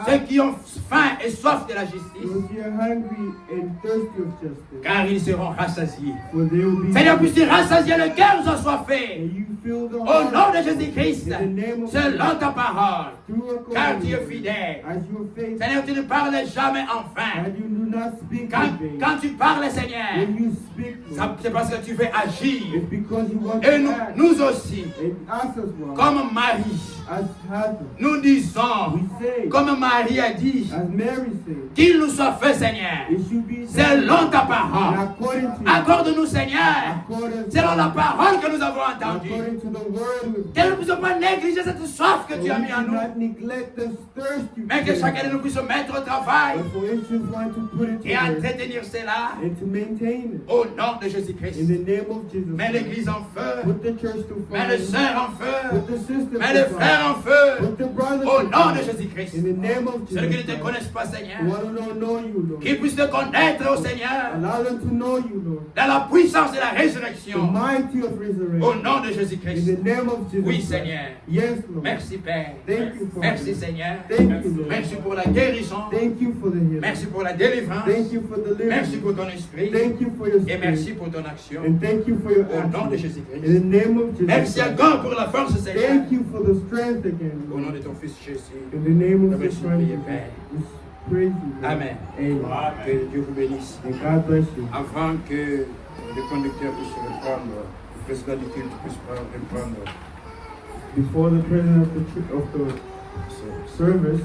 Ceux happy, qui ont faim et soif de la justice, those who are hungry and thirsty of justice, car ils seront rassasiés. for they will be Seigneur, puisse-tu rassasier le cœur assoiffé. and you fill the Au heart nom de Jésus-Christ, in the name of selon ta parole, through a car tu es covenant, fidèle. as your faith, Seigneur, tu ne parles jamais en vain. and you do not speak Quand, in vain. quand tu parles, Seigneur, When you speak, Lord, c'est parce que tu veux agir. it's because you want Et to act. nous aussi, And us as well, comme Marie, as husbands, nous disons, we say, comme Marie a dit, as Mary said, qu'il nous soit fait, Seigneur, it should be selon ta and parole. according to Accorde-nous, Seigneur, according selon la parole que nous avons entendue. according to the word with Que nous ne puissions pas négliger cette soif que tu as mis en do nous, not neglect the thirst you mais que feel, chacun de nous puisse se mettre au travail but for instance want to put it et to work entretenir cela and to maintain it au nom de in Jésus-Christ. the name of Jesus Mets Christ. l'église en feu, Put the church to mets les fire, sœurs en feu, put the sisters mets les to frères fire, en feu, put the brothers au to nom de fire, Jésus-Christ. in the name of Ceux qui ne Jesus te Christ. connaissent pas, Seigneur, The one who don't know you, Lord, qu'ils puissent te connaître, ô Seigneur, allow them to know you, Lord, dans la puissance de la the résurrection, mighty of au resurrection, nom de in Jésus-Christ. the name of Jesus Oui, Christ. Seigneur. Yes, Lord. Merci, Père. Thank you, Father. Merci, Seigneur. Thank you, Lord. Merci pour la guérison. Thank you for the healing. Merci pour la délivrance. Thank you for the Merci living. pour ton esprit. Thank you for your Et spirit. merci pour ton action. And thank you for your Au nom de action. Jésus-Christ. In the name of Jesus Merci Christ. encore pour la force, Seigneur. Thank you for the strength again. Au nom de ton Fils Jésus. In the name of Nous the te Son, prions, Père. we praise you. Lord. Amen. Amen. Que Dieu vous bénisse. And God bless you. Avant que le conducteur puisse reprendre, le président du culte puisse reprendre Before the president of the service,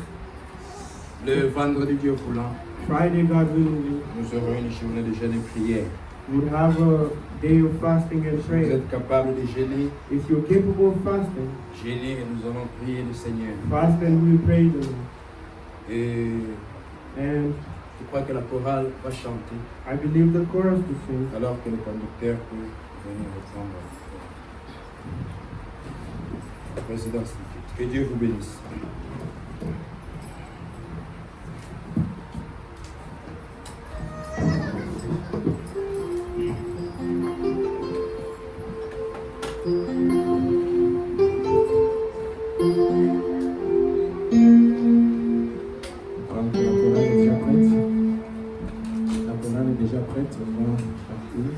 le vendredi Dieu voulant, Friday, God willing, nous aurons une journée de jeûne et prière. we would have a day of fasting and Si vous prayer. êtes capable de jeûner, If you're capable of fasting, jeûnez et nous allons prier le Seigneur. fast and we will pray the Lord. Et And je crois que la chorale va chanter I believe the chorus to sing. alors que le conducteur peut venir reprendre la présidence du culte. Que Dieu vous bénisse. Pendant que la chorale est déjà prête, la chorale est déjà prête, on va partir.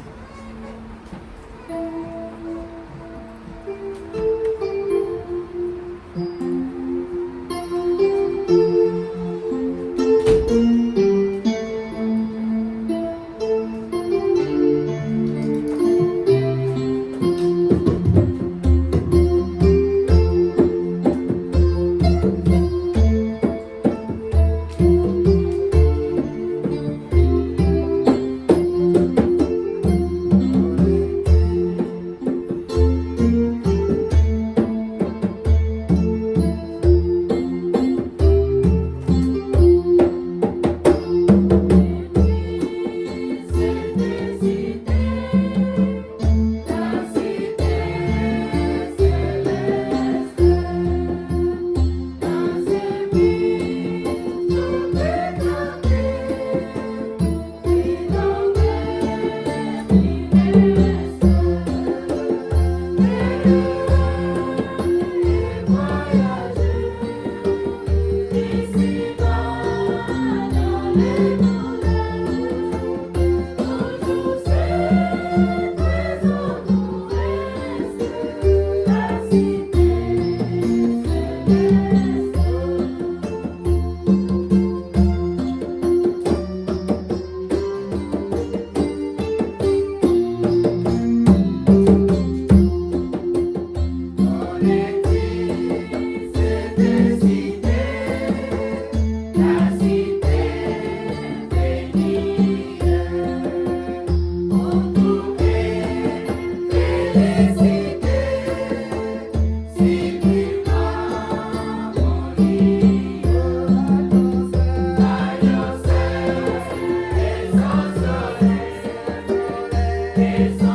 maison.